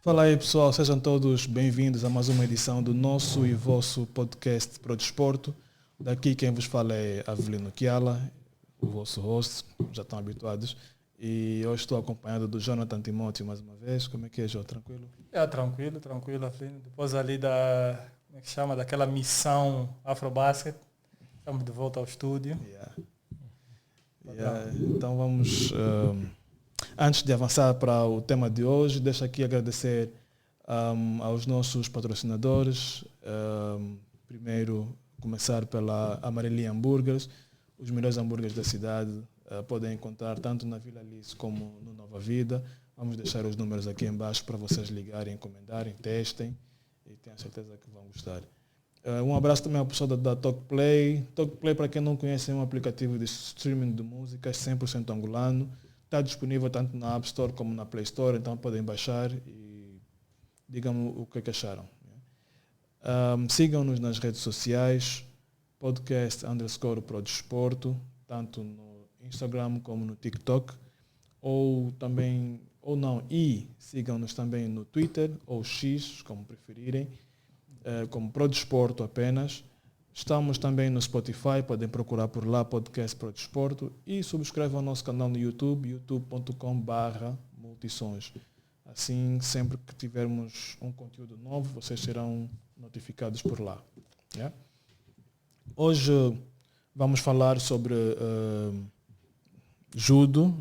Fala aí pessoal, sejam todos bem-vindos a mais uma edição do nosso e vosso podcast Pro Desporto. Daqui quem vos fala é Avelino Kiala, o vosso host, já estão habituados. E hoje estou acompanhado do Jonathan Timóteo mais uma vez. Como é que é, Jô? Tranquilo? Tranquilo, Avelino. Depois ali como é que chama, daquela missão Afrobasket, estamos de volta ao estúdio. Então vamos... Antes de avançar para o tema de hoje, deixo aqui agradecer aos nossos patrocinadores. Primeiro, começar pela Amarelinha Hambúrgueres. Os melhores hambúrgueres da cidade podem encontrar tanto na Vila Alice como no Nova Vida. Vamos deixar os números aqui embaixo para vocês ligarem, encomendarem, testem e tenho certeza que vão gostar. Um abraço também ao pessoal da Talkplay. Talkplay, para quem não conhece, é um aplicativo de streaming de músicas 100% angolano. Está disponível tanto na App Store como na Play Store, então podem baixar e digam o que acharam. Sigam-nos nas redes sociais, podcast_Pro-Desporto, tanto no Instagram como no TikTok, e sigam-nos também no Twitter, ou X, como preferirem, como Pro-Desporto apenas. Estamos também no Spotify, podem procurar por lá, Podcast Pro Desporto, e subscrevam o nosso canal no YouTube, youtube.com/multisons. Assim, sempre que tivermos um conteúdo novo, vocês serão notificados por lá. Yeah? Hoje vamos falar sobre judo.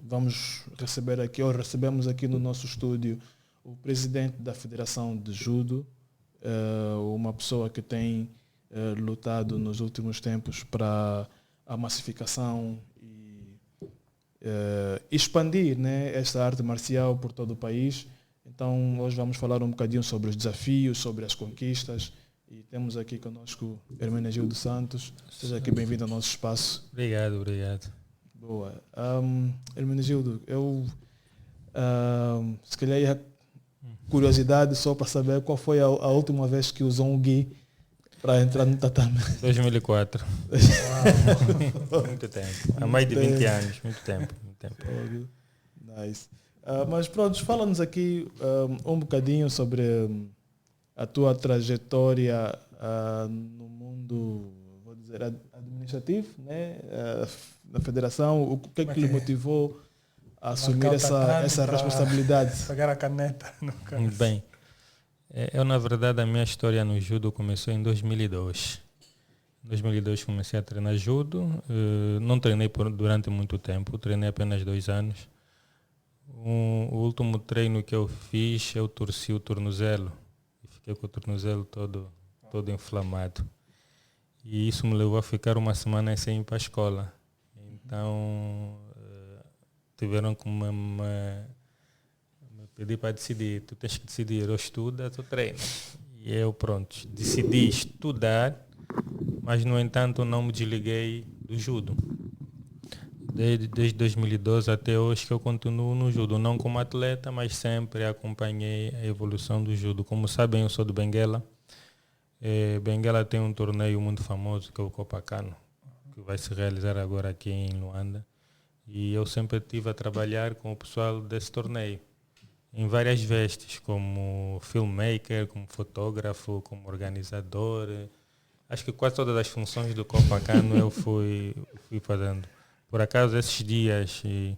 Recebemos aqui no nosso estúdio o presidente da Federação de Judo, uma pessoa que tem lutado nos últimos tempos para a massificação e expandir, né, esta arte marcial por todo o país. Então hoje vamos falar um bocadinho sobre os desafios, sobre as conquistas, e temos aqui conosco Hermenegildo Santos. Seja aqui bem-vindo ao nosso espaço. Obrigado. Boa. Hermenegildo, eu se calhar ia curiosidade só para saber qual foi a última vez que usou um gi para entrar no tatame. 2004. Muito tempo. Há mais de 20 anos. Muito tempo. Nice. Mas pronto, fala-nos aqui um bocadinho sobre a tua trajetória no mundo, vou dizer, administrativo, né? Na federação. O que é que lhe motivou a assumir essa responsabilidade? Pagar a caneta, no caso. Muito bem. Eu, na verdade, a minha história no judo começou em 2002. Em 2002 comecei a treinar judo. Não treinei durante muito tempo, treinei apenas 2 anos. O último treino que eu fiz, eu torci o tornozelo. E fiquei com o tornozelo todo inflamado. E isso me levou a ficar uma semana sem ir para a escola. Então, tiveram que me pedir para decidir. Tu tens que decidir, ou estudas ou treinas. E eu, pronto, decidi estudar, mas, no entanto, não me desliguei do judo. Desde 2012 até hoje que eu continuo no judo, não como atleta, mas sempre acompanhei a evolução do judo. Como sabem, eu sou de Benguela. Benguela tem um torneio muito famoso, que é o Copacano, que vai se realizar agora aqui em Luanda. E eu sempre estive a trabalhar com o pessoal desse torneio, em várias vestes, como filmmaker, como fotógrafo, como organizador. Acho que quase todas as funções do Copacano eu fui fazendo. Por acaso, esses dias, em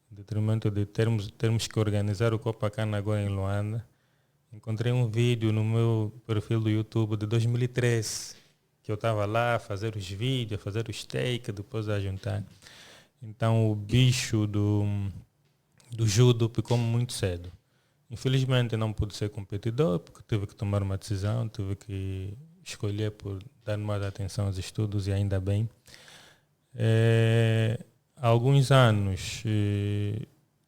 detrimento de termos que organizar o Copacano agora em Luanda, encontrei um vídeo no meu perfil do YouTube de 2013, que eu estava lá a fazer os vídeos, a fazer os takes, depois a juntar. Então o bicho do judo picou-me muito cedo. Infelizmente não pude ser competidor, porque tive que tomar uma decisão, tive que escolher por dar mais atenção aos estudos, e ainda bem. Há alguns anos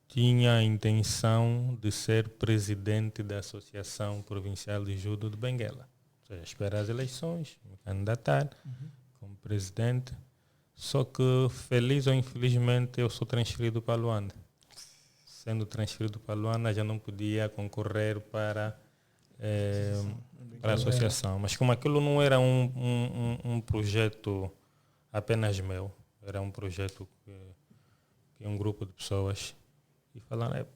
tinha a intenção de ser presidente da Associação Provincial de Judo de Benguela. Ou seja, esperar as eleições, me candidatar como presidente. Só que, feliz ou infelizmente, eu sou transferido para Luanda. Sendo transferido para Luanda, já não podia concorrer para a associação. Mas como aquilo não era um projeto apenas meu, era um projeto que um grupo de pessoas, e falaram,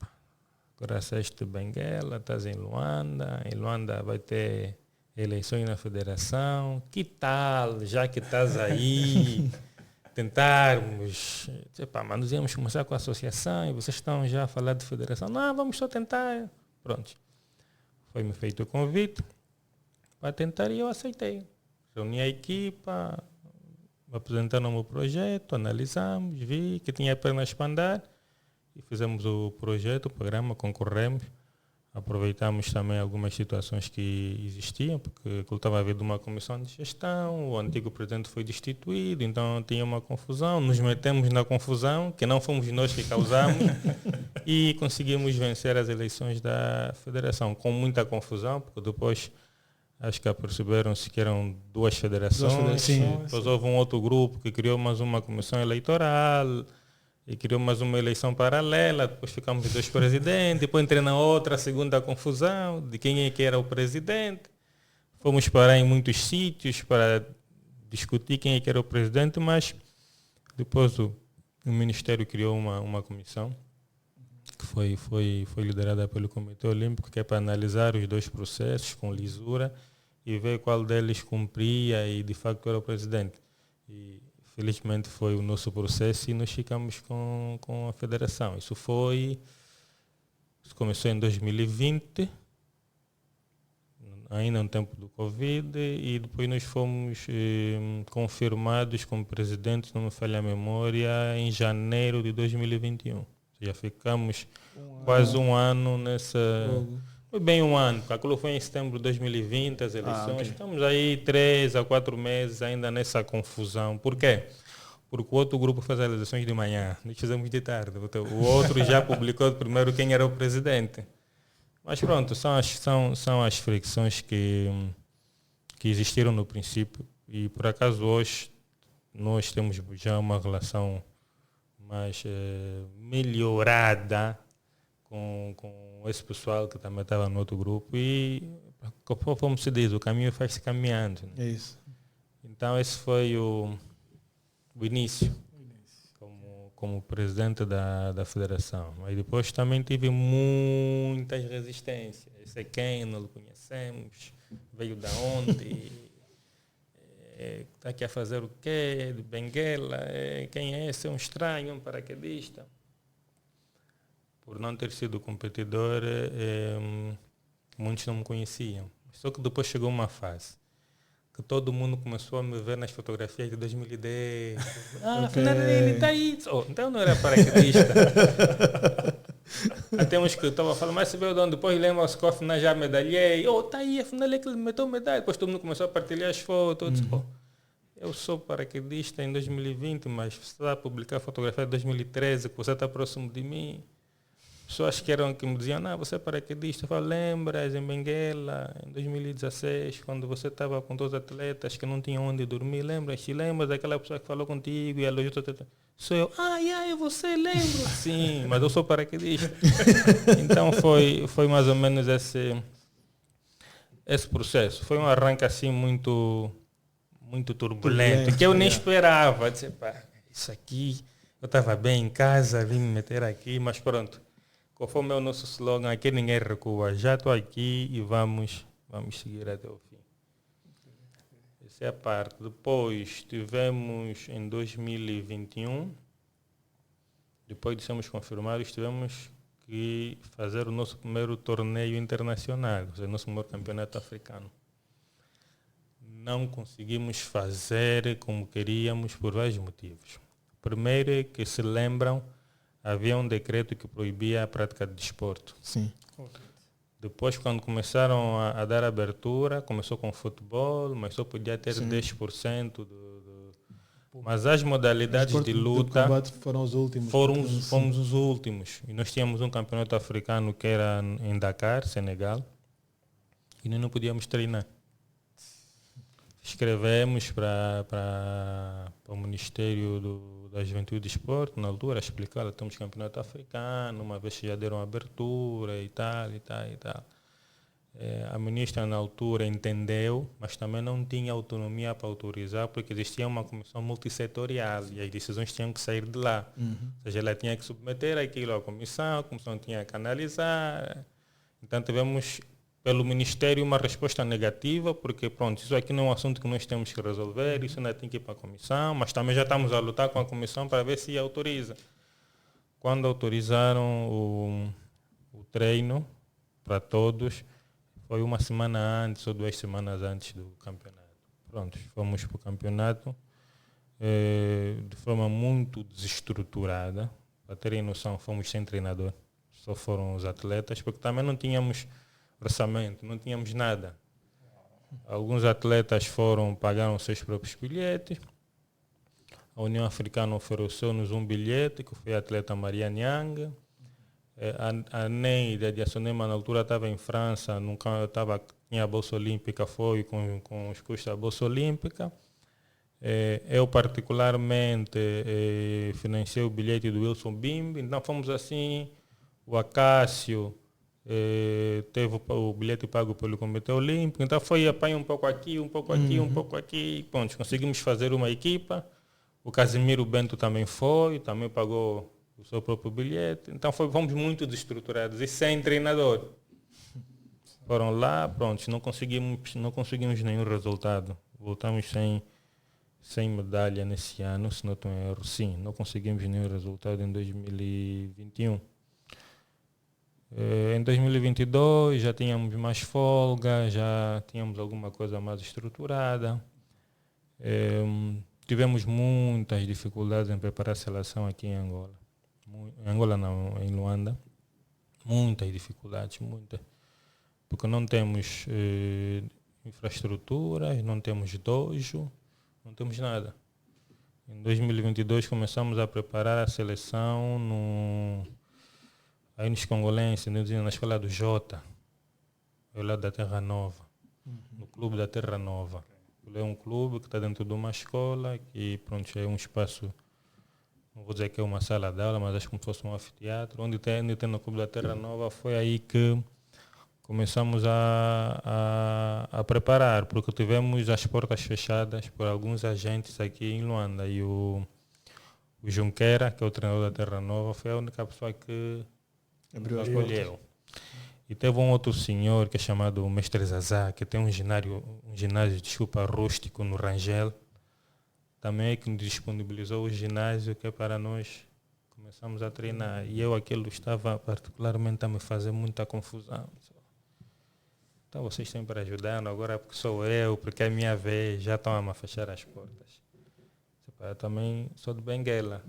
Corações de Benguela, estás em Luanda vai ter eleições na federação, que tal, já que estás aí, tentarmos, mas nós íamos começar com a associação e vocês estão já a falar de federação, não, vamos só tentar, pronto. Foi-me feito o convite para tentar e eu aceitei. Reuni a equipa, apresentaram o projeto, analisamos, vi que tinha apenas para andar e fizemos o projeto, o programa, concorremos. Aproveitamos também algumas situações que existiam, porque estava havendo uma comissão de gestão, o antigo presidente foi destituído, então tinha uma confusão, nos metemos na confusão, que não fomos nós que causamos, e conseguimos vencer as eleições da federação, com muita confusão, porque depois acho que aperceberam-se que eram duas federações, depois houve um outro grupo que criou mais uma comissão eleitoral, e criou mais uma eleição paralela, depois ficamos os dois presidentes, depois entrei na outra segunda confusão de quem é que era o presidente. Fomos parar em muitos sítios para discutir quem é que era o presidente, mas depois o Ministério criou uma comissão que foi liderada pelo Comitê Olímpico, que é para analisar os dois processos com lisura e ver qual deles cumpria e de facto era o presidente. E felizmente foi o nosso processo e nós ficamos com a federação. Isso começou em 2020, ainda no tempo do Covid, e depois nós fomos confirmados como presidente, não me falha a memória, em janeiro de 2021. Já ficamos quase um ano nessa... Foi bem um ano, porque aquilo foi em setembro de 2020, as eleições. Okay. Estamos aí 3 a 4 meses ainda nessa confusão. Por quê? Porque o outro grupo faz as eleições de manhã, nós fizemos de tarde. O outro já publicou primeiro quem era o presidente. Mas pronto, são as fricções que existiram no princípio. E por acaso hoje nós temos já uma relação mais melhorada com esse pessoal que também estava no outro grupo e, como se diz, o caminho faz-se caminhando. Né? É isso. Então esse foi o início como presidente da federação. Mas depois também tive muitas resistências. Esse é quem, não o conhecemos, veio da onde, está aqui a fazer o quê, de Benguela, quem é esse, é um estranho, um paraquedista. Por não ter sido competidor, muitos não me conheciam. Só que depois chegou uma fase que todo mundo começou a me ver nas fotografias de 2010. Afinal ele está aí. Então não era paraquedista. Até uns que estavam falando, mas você veio de onde? Depois lembra-se que afinal já medalhei. Está aí, afinal é que ele meteu medalha. Depois todo mundo começou a partilhar as fotos. Eu sou paraquedista em 2020, mas você está a publicar fotografia de 2013, que você está próximo de mim. Pessoas que me diziam, você é paraquedista. Eu falo, lembras em Benguela, em 2016, quando você estava com 2 atletas que não tinham onde dormir, lembras daquela pessoa que falou contigo e alojou o atleta? Sou eu, você lembra? Sim, mas eu sou paraquedista. Então foi mais ou menos esse processo. Foi um arranque assim muito turbulento, que eu nem esperava. Eu disse, isso aqui, eu estava bem em casa, vim me meter aqui, mas pronto. Conforme é o nosso slogan, aqui ninguém recua. Já estou aqui e vamos seguir até o fim. Essa é a parte. Depois tivemos em 2021, depois de sermos confirmados, tivemos que fazer o nosso primeiro torneio internacional, ou seja, o nosso primeiro campeonato africano. Não conseguimos fazer como queríamos por vários motivos. Primeiro é que se lembram, havia um decreto que proibia a prática de desporto. Sim. Depois, quando começaram a dar abertura, começou com futebol, mas só podia ter 10% Mas as modalidades de luta foram os últimos. Fomos os últimos. E nós tínhamos um campeonato africano que era em Dakar, Senegal, e nós não podíamos treinar. Escrevemos para o Ministério da Juventude e Desporto, na altura, explicar, temos campeonato africano, uma vez que já deram abertura e tal. A ministra na altura entendeu, mas também não tinha autonomia para autorizar, porque existia uma comissão multissetorial e as decisões tinham que sair de lá. Ou seja, ela tinha que submeter aquilo à comissão, a comissão tinha que analisar. Então tivemos, pelo Ministério, uma resposta negativa, porque pronto, isso aqui não é um assunto que nós temos que resolver, isso ainda tem que ir para a comissão, mas também já estamos a lutar com a comissão para ver se autoriza. Quando autorizaram o treino para todos, foi uma semana antes ou 2 semanas antes do campeonato. Pronto, fomos para o campeonato de forma muito desestruturada. Para terem noção, fomos sem treinador. Só foram os atletas, porque também não tínhamos orçamento, não tínhamos nada. Alguns atletas pagaram seus próprios bilhetes. A União Africana ofereceu-nos um bilhete, que foi a atleta Maria Nyang. A Neide de Assonema, na altura, estava em França, tinha a Bolsa Olímpica, foi com os custos da Bolsa Olímpica. Eu, particularmente, financiei o bilhete do Wilson Bimbi. Então, fomos assim. O Acácio teve o bilhete pago pelo Comitê Olímpico. Então, foi apanhar um pouco aqui, um pouco aqui, um pouco aqui. Pronto, conseguimos fazer uma equipa. O Casimiro Bento também também pagou o seu próprio bilhete. Então fomos muito desestruturados e sem treinador. Foram lá, pronto, não conseguimos nenhum resultado. Voltamos sem medalha nesse ano, se não estou em erro. Sim, não conseguimos nenhum resultado em 2021. Em 2022 já tínhamos mais folga, já tínhamos alguma coisa mais estruturada. Tivemos muitas dificuldades em preparar a seleção aqui em Angola. Em Angola não, em Luanda. Muitas dificuldades, muitas. Porque não temos infraestruturas, não temos dojo, não temos nada. Em 2022 começamos a preparar a seleção aí nos Congolenses, na escola do Jota, ao lado da Terra Nova, no clube da Terra Nova. É um clube que está dentro de uma escola, que pronto, é um espaço, não vou dizer que é uma sala de aula, mas acho como se fosse um anfiteatro, onde tem no clube da Terra Nova. Foi aí que começamos a preparar, porque tivemos as portas fechadas por alguns agentes aqui em Luanda, e o Junqueira, que é o treinador da Terra Nova, foi a única pessoa que nos escolheu. E teve um outro senhor que é chamado Mestre Zazá, que tem um ginásio rústico no Rangel. Também é que nos disponibilizou o ginásio, que é para nós começarmos a treinar. E aquilo estava particularmente a me fazer muita confusão. Então vocês têm para ajudar, agora porque sou eu, porque é a minha vez, já estão a me fechar as portas. Eu também sou de Benguela.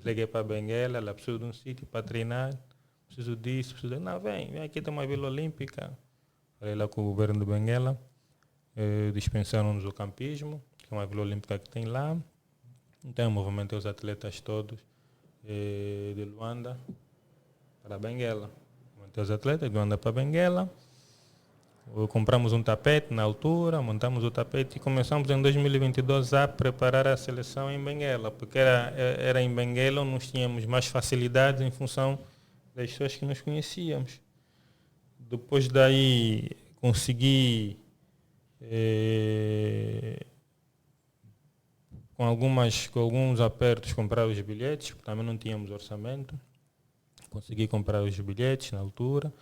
Liguei para Benguela, ela precisa de um sítio para treinar. Preciso disso, não, vem aqui, tem uma Vila Olímpica. Falei lá com o governo de Benguela, dispensaram-nos o campismo, que é uma Vila Olímpica que tem lá. Então eu movimentei os atletas todos de Luanda para Benguela. Movimentei os atletas de Luanda para Benguela. Compramos um tapete na altura, montamos o tapete e começamos em 2022 a preparar a seleção em Benguela, porque era em Benguela onde nós tínhamos mais facilidades em função das pessoas que nos conhecíamos. Depois daí consegui com alguns apertos comprar os bilhetes, porque também não tínhamos orçamento. Consegui comprar os bilhetes na altura,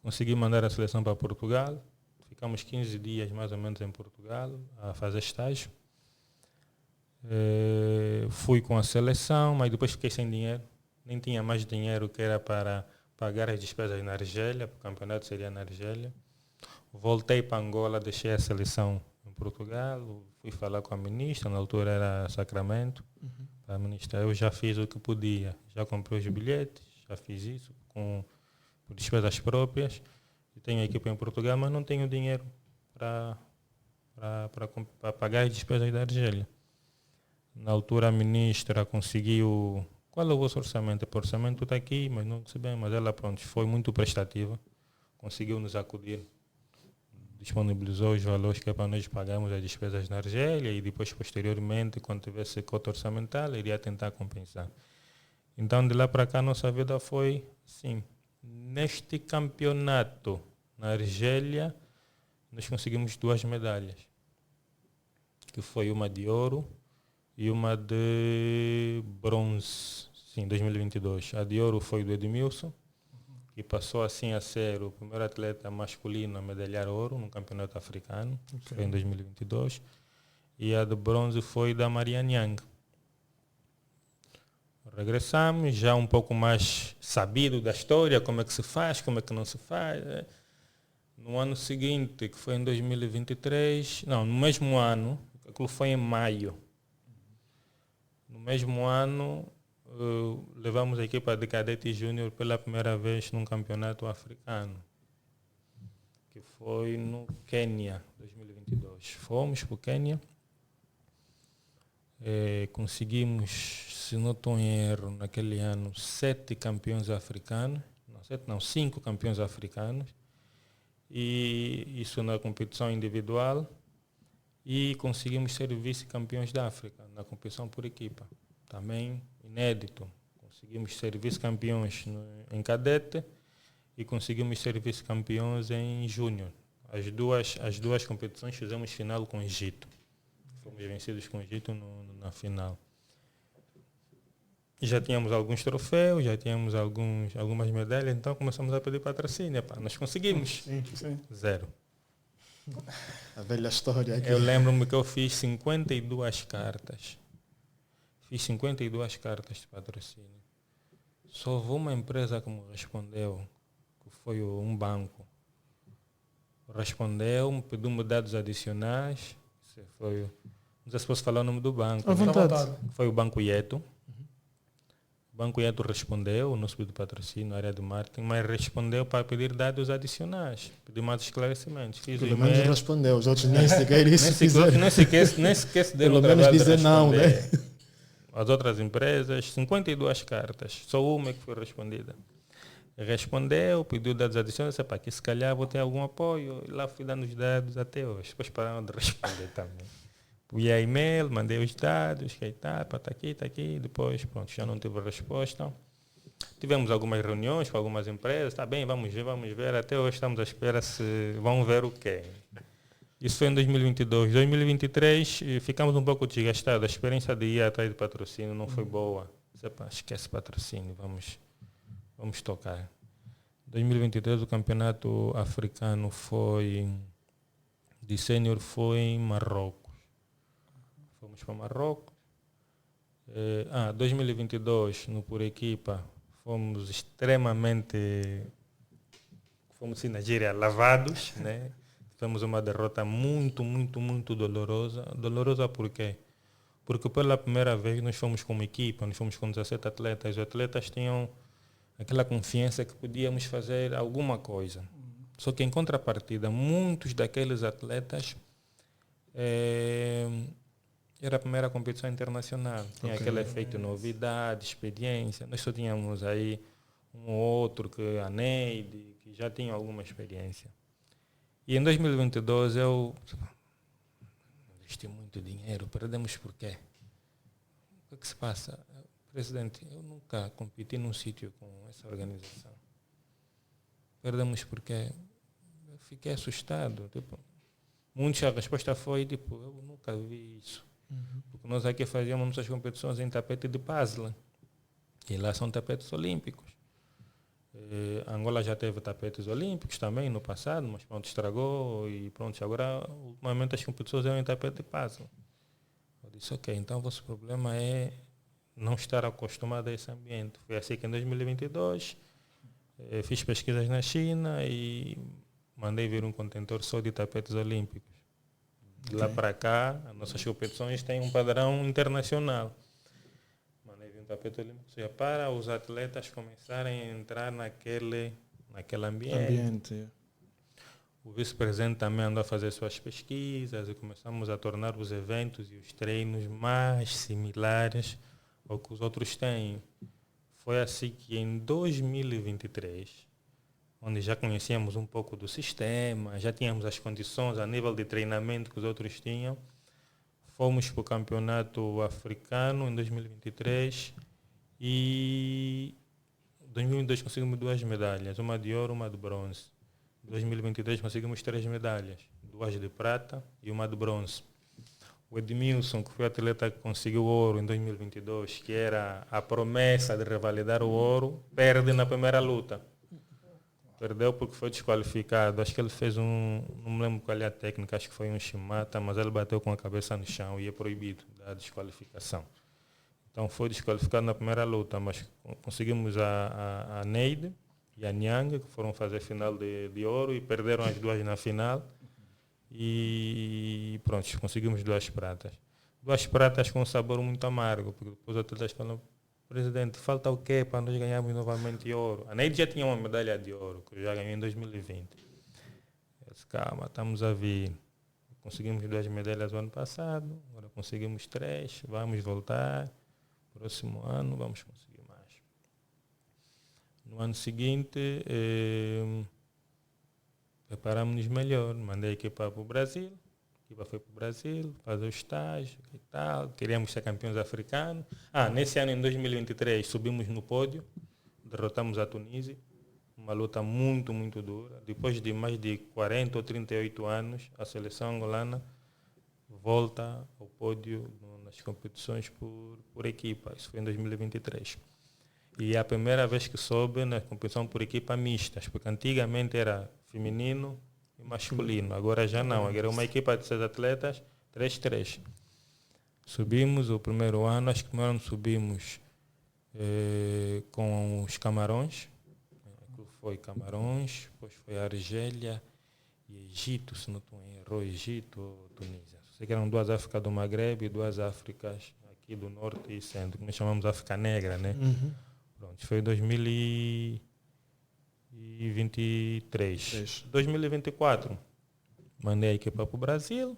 consegui mandar a seleção para Portugal. Ficamos 15 dias mais ou menos em Portugal a fazer estágio. Fui com a seleção, mas depois fiquei sem dinheiro. Nem tinha mais dinheiro que era para pagar as despesas na Argélia, porque o campeonato seria na Argélia. Voltei para Angola, deixei a seleção em Portugal, fui falar com a ministra, na altura era Sacramento. A ministra, eu já fiz o que podia, já comprei os bilhetes, já fiz isso por despesas próprias. Eu tenho a equipe em Portugal, mas não tenho dinheiro para pagar as despesas da Argélia. Na altura a ministra conseguiu... Qual é o vosso orçamento? O orçamento está aqui, mas não recebemos. Mas ela, pronto, foi muito prestativa. Conseguiu nos acudir. Disponibilizou os valores que é para nós pagarmos as despesas na Argélia e depois, posteriormente, quando tivesse cota orçamental, iria tentar compensar. Então, de lá para cá, nossa vida foi, sim, neste campeonato Na Argélia, nós conseguimos 2 medalhas, que foi uma de ouro e uma de bronze, sim, 2022. A de ouro foi do Edmilson, que passou assim a ser o primeiro atleta masculino a medalhar ouro no campeonato africano, foi em 2022. E a de bronze foi da Marianne Yang. Regressamos, já um pouco mais sabido da história, como é que se faz, como é que não se faz. No ano seguinte, que foi em 2023, não, no mesmo ano, aquilo foi em maio. No mesmo ano, levamos a equipa de cadete júnior pela primeira vez num campeonato africano, que foi no Quênia, 2022. Fomos para o Quênia, conseguimos, se não estou em erro, naquele ano, 7 campeões africanos, não, 7 não, 5 campeões africanos, e isso na competição individual, e conseguimos ser vice-campeões da África na competição por equipa. Também inédito. Conseguimos ser vice-campeões em cadete e conseguimos ser vice-campeões em júnior. As duas competições fizemos final com o Egito. Fomos vencidos com o Egito na final. Já tínhamos alguns troféus, já tínhamos algumas medalhas, então começamos a pedir patrocínio. Nós conseguimos. Sim. 0. A velha história aqui. Eu lembro-me que eu fiz 52 cartas. Fiz 52 cartas de patrocínio. Só houve uma empresa que me respondeu, que foi um banco. Respondeu-me, pediu-me dados adicionais. Não sei se posso falar o nome do banco. À vontade. Foi o Banco Ieto. O Banco Ieto respondeu, não subiu de patrocínio, área de marketing, mas respondeu para pedir dados adicionais, pedir mais esclarecimentos. Fiz Pelo menos respondeu, os outros nem sequer isso fizeram. Nem sequer se deram Pelo menos dizer não, né? As outras empresas, 52 cartas, só uma que foi respondida. Respondeu, pediu dados adicionais, para que se calhar vou ter algum apoio, e lá fui dando os dados até hoje, depois pararam de responder também. Via e-mail, mandei os dados, que está aqui, depois pronto, já não tive resposta. Tivemos algumas reuniões com algumas empresas, está bem, vamos ver, até hoje estamos à espera se vão ver o quê. Isso foi em 2022. 2023 ficamos um pouco desgastados, a experiência de ir atrás de patrocínio não foi boa. Esquece patrocínio, vamos tocar. 2023 o campeonato africano de sênior foi em Marrocos. Fomos para Marrocos. 2022, no Por Equipa, fomos assim na gíria, lavados, né? Tivemos uma derrota muito, muito, muito dolorosa. Dolorosa por quê? Porque pela primeira vez nós fomos como equipa, nós fomos com 17 atletas. Os atletas tinham aquela confiança que podíamos fazer alguma coisa. Só que em contrapartida, muitos daqueles atletas era a primeira competição internacional. Tinha aquele efeito novidade, experiência. Nós só tínhamos aí um ou outro, que a Neide, que já tinha alguma experiência. E em 2022 eu investi muito dinheiro, perdemos por quê? O que se passa? Presidente, eu nunca competi num sítio com essa organização. Perdemos porque eu fiquei assustado. Muitos a resposta foi, eu nunca vi isso. Porque nós aqui fazíamos nossas competições em tapete de puzzle. E lá são tapetes olímpicos. Angola já teve tapetes olímpicos também no passado, mas pronto, estragou e pronto, agora ultimamente as competições eram em tapete de puzzle. Eu disse, ok, então o vosso problema é não estar acostumado a esse ambiente. Foi assim que em 2022 fiz pesquisas na China e mandei vir um contentor só de tapetes olímpicos. De lá para cá, as nossas competições têm um padrão internacional. Mandei vir um tapete olímpico, ou seja, para os atletas começarem a entrar naquele ambiente. O vice-presidente também andou a fazer suas pesquisas e começamos a tornar os eventos e os treinos mais similares ao que os outros têm. Foi assim que em 2023, onde já conhecíamos um pouco do sistema, já tínhamos as condições a nível de treinamento que os outros tinham, fomos para o campeonato africano em 2023 e em 2022 conseguimos 2 medalhas, uma de ouro e uma de bronze. Em 2023 conseguimos 3 medalhas, 2 de prata e uma de bronze. O Edmilson, que foi o atleta que conseguiu o ouro em 2022, que era a promessa de revalidar o ouro, perde na primeira luta. Perdeu porque foi desqualificado. Acho que ele fez não me lembro qual é a técnica, acho que foi um shimata, mas ele bateu com a cabeça no chão e é proibido da desqualificação. Então foi desqualificado na primeira luta, mas conseguimos a Neide e a Nyang, que foram fazer final de ouro e perderam as duas na final. E pronto, conseguimos 2 pratas. 2 pratas com um sabor muito amargo, porque depois os atletas falam: presidente, falta o quê para nós ganharmos novamente ouro? A Neide já tinha uma medalha de ouro, que eu já ganhei em 2020. Eu disse: calma, estamos a vir. Conseguimos 2 medalhas no ano passado, agora conseguimos 3, vamos voltar. Próximo ano vamos conseguir mais. No ano seguinte, preparamos-nos melhor. Mandei a equipa para o Brasil. A equipa foi para o Brasil fazer o estágio e tal. Queríamos ser campeões africanos. Nesse ano, em 2023, subimos no pódio. Derrotamos a Tunísia. Uma luta muito, muito dura. Depois de mais de 40 ou 38 anos, a seleção angolana volta ao pódio nas competições por equipa. Isso foi em 2023. E é a primeira vez que soube na competição por equipa mistas, porque antigamente era feminino e masculino. Agora já não. Agora é uma equipa de 6 atletas, 3-3. Subimos o primeiro ano, acho que primeiro ano subimos com os Camarões. Foi Camarões, depois foi Argélia e Egito, se não estou em erro, Egito ou Tunísia. Sei que eram 2 Áfricas do Maghreb e 2 Áfricas aqui do Norte e Centro, que nós chamamos de África Negra, né? Uhum. Pronto, foi 2023. 2024, mandei a equipa para o Brasil.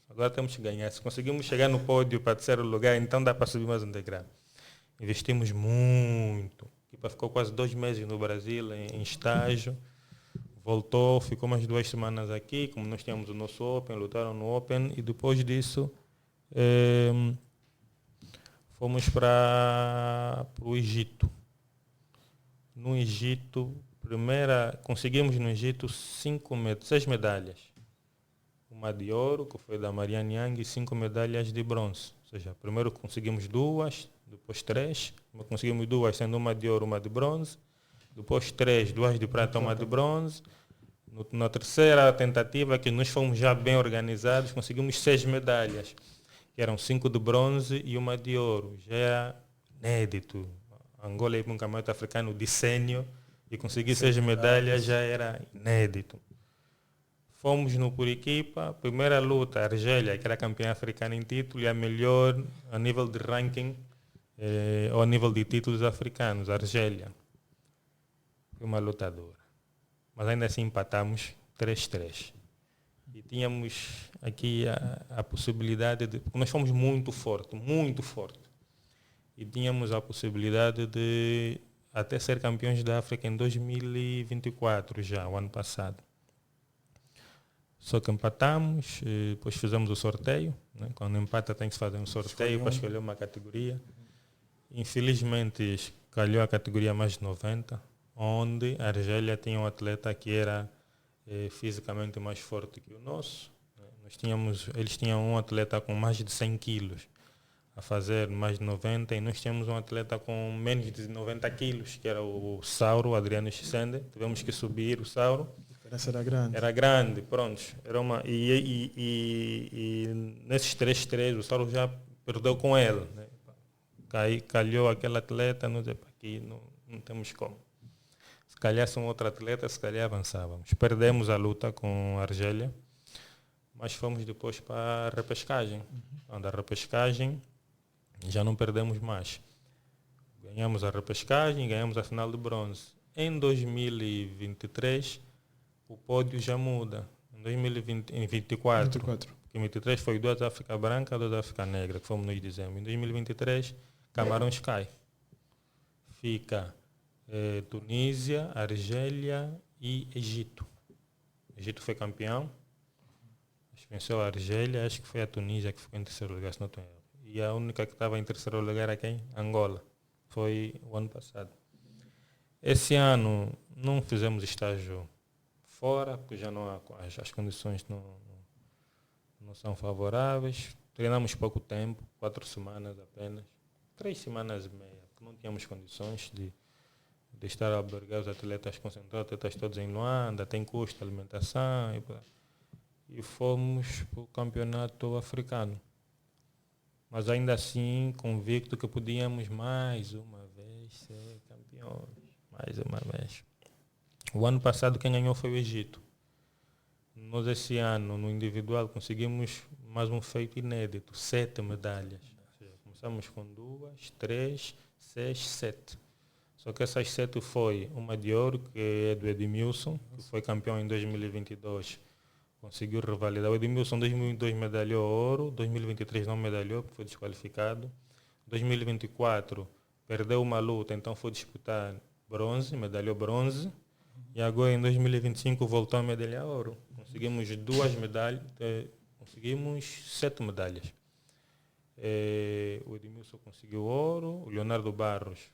Agora temos que ganhar. Se conseguimos chegar no pódio para 3º lugar, então dá para subir mais um degrau. Investimos muito. A equipa ficou quase 2 meses no Brasil em estágio. Voltou, ficou mais 2 semanas aqui, como nós tínhamos o nosso Open, lutaram no Open, e depois disso fomos para o Egito. No Egito, conseguimos no Egito 6 medalhas. Uma de ouro, que foi da Mariana Yang, e 5 medalhas de bronze. Ou seja, primeiro conseguimos 2, depois 3, conseguimos 2, sendo uma de ouro, uma de bronze. Depois 3, 2 de prata, uma de bronze. Na terceira tentativa, que nós fomos já bem organizados, conseguimos 6 medalhas, que eram 5 de bronze e uma de ouro. Já era inédito. Angola ia para um campeonato africano de sênior e conseguir 6 medalhas já era inédito. Fomos no por equipa, primeira luta, a Argélia, que era campeã africana em título, e a melhor a nível de ranking, ou a nível de títulos africanos, a Argélia. Foi uma lutadora. Mas ainda assim empatamos 3-3. E tínhamos aqui a possibilidade de... Porque nós fomos muito forte. E tínhamos a possibilidade de até ser campeões da África em 2024 já, o ano passado. Só que empatamos, depois fizemos o sorteio. Né? Quando empata tem que se fazer um sorteio para escolher uma categoria. Infelizmente, calhou a categoria mais de 90, onde a Argélia tinha um atleta que era fisicamente mais forte que o nosso. Eles tinham um atleta com mais de 100 quilos a fazer mais de 90, e nós tínhamos um atleta com menos de 90 quilos, que era o Sauro, o Adriano Xisende. Tivemos que subir o Sauro. A diferença era grande. Era grande, pronto. Era e nesses 3-3 o Sauro já perdeu com ele. Né? Calhou aquele atleta, nós aqui não temos como. Se calhasse um outro atleta, se calhar avançávamos. Perdemos a luta com a Argélia, mas fomos depois para a repescagem. Da repescagem já não perdemos mais. Ganhamos a repescagem, ganhamos a final de bronze. Em 2023, o pódio já muda. Em 2024, porque em 2023 foi 2 África Branca, 2 África Negra, que fomos nós dizemos. Em 2023, Camarões cai. Fica Tunísia, Argélia e Egito. O Egito foi campeão. Venceu a Argélia, acho que foi a Tunísia que ficou em 3º lugar, se não estou errado. E a única que estava em 3º lugar era quem? Angola. Foi o ano passado. Esse ano não fizemos estágio fora, porque já não há, as condições não são favoráveis. Treinamos pouco tempo, 4 semanas apenas, 3 semanas e meia, porque não tínhamos condições de estar a albergar os atletas concentrados, atletas todos em Luanda, tem custo, alimentação, e fomos para o campeonato africano. Mas ainda assim, convicto que podíamos mais uma vez ser campeões, mais uma vez. O ano passado quem ganhou foi o Egito. Nós esse ano, no individual, conseguimos mais um feito inédito, 7 medalhas. Ou seja, começamos com 2, 3, 6, 7. Só que essas 7 foi uma de ouro, que é do Edmilson, que foi campeão em 2022. Conseguiu revalidar. O Edmilson em 2022 medalhou ouro, 2023 não medalhou, porque foi desqualificado. 2024 perdeu uma luta, então foi disputar bronze, medalhou bronze. E agora em 2025 voltou a medalhar ouro. Conseguimos 2 medalhas, conseguimos 7 medalhas. O Edmilson conseguiu ouro, o Leonardo Barros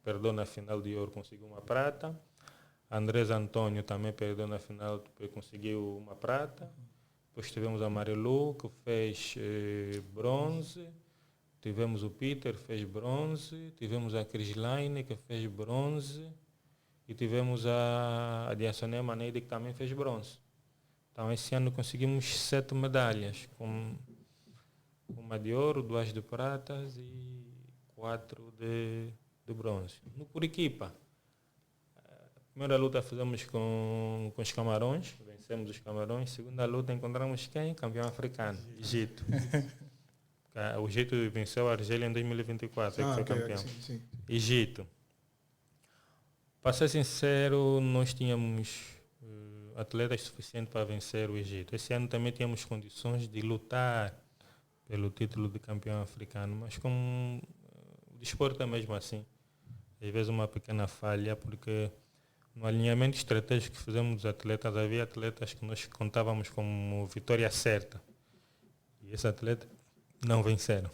perdeu na final de ouro, conseguiu uma prata. Andrés Antônio também perdeu na final, conseguiu uma prata. Depois tivemos a Marilu, que fez bronze. Tivemos o Peter, que fez bronze. Tivemos a Crislaine, que fez bronze. E tivemos a Diasoné Maneide, que também fez bronze. Então, esse ano conseguimos 7 medalhas, com uma de ouro, 2 de pratas e 4 de bronze. Por equipa, a primeira luta fizemos com os Camarões, vencemos os Camarões. Segunda luta encontramos quem? Campeão africano, Egito. O Egito venceu a Argélia em 2024, que foi campeão. Sim. Egito. Para ser sincero, nós tínhamos atletas suficientes para vencer o Egito. Esse ano também tínhamos condições de lutar pelo título de campeão africano, mas como o desporto é mesmo assim. Às vezes uma pequena falha, porque no alinhamento estratégico que fizemos dos atletas, havia atletas que nós contávamos como vitória certa. E esses atletas não venceram.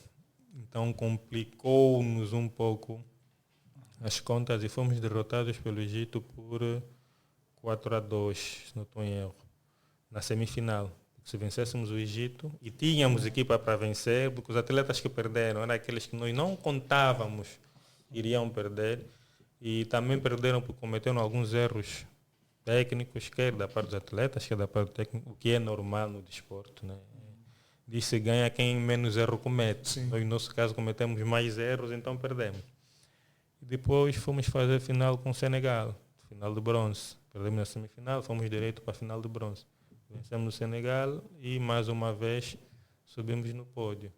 Então complicou-nos um pouco as contas e fomos derrotados pelo Egito por 4-2, se não estou em erro, na semifinal. Se vencêssemos o Egito, e tínhamos equipa para vencer, porque os atletas que perderam eram aqueles que nós não contávamos iriam perder, e também perderam porque cometeram alguns erros técnicos, quer da parte dos atletas, quer da parte do técnico, o que é normal no desporto, né? Diz-se ganha quem menos erro comete. Nós, no nosso caso, cometemos mais erros, então perdemos. E depois fomos fazer a final com o Senegal, final de bronze. Perdemos na semifinal, fomos direto para a final de bronze. Vencemos o Senegal e mais uma vez subimos no pódio.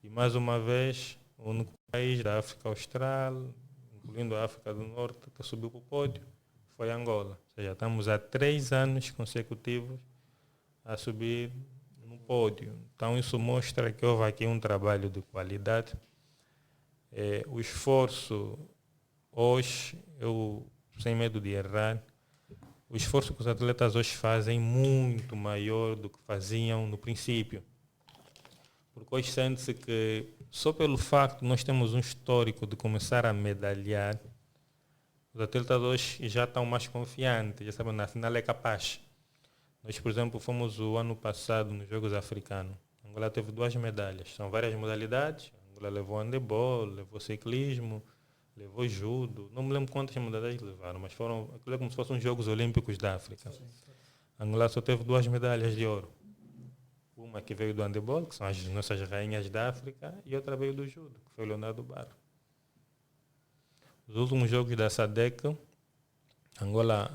E mais uma vez o único país da África Austral, incluindo a África do Norte, que subiu para o pódio, foi Angola. Ou seja, estamos há 3 anos consecutivos a subir no pódio. Então isso mostra que houve aqui um trabalho de qualidade. O esforço hoje, eu sem medo de errar, o esforço que os atletas hoje fazem é muito maior do que faziam no princípio. Porque hoje sente-se que só pelo facto de nós termos um histórico de começar a medalhar, os atletas hoje já estão mais confiantes, já sabem, na final é capaz. Nós, por exemplo, fomos o ano passado nos Jogos Africanos. Angola teve 2 medalhas, são várias modalidades. Angola levou handebol, levou ciclismo, levou judo, não me lembro quantas medalhas levaram, mas foram como se fossem os Jogos Olímpicos da África. Angola só teve 2 medalhas de ouro. Uma que veio do handebol, que são as nossas rainhas da África, e outra veio do judo, que foi o Leonardo Barros. Os últimos jogos da SADC, Angola,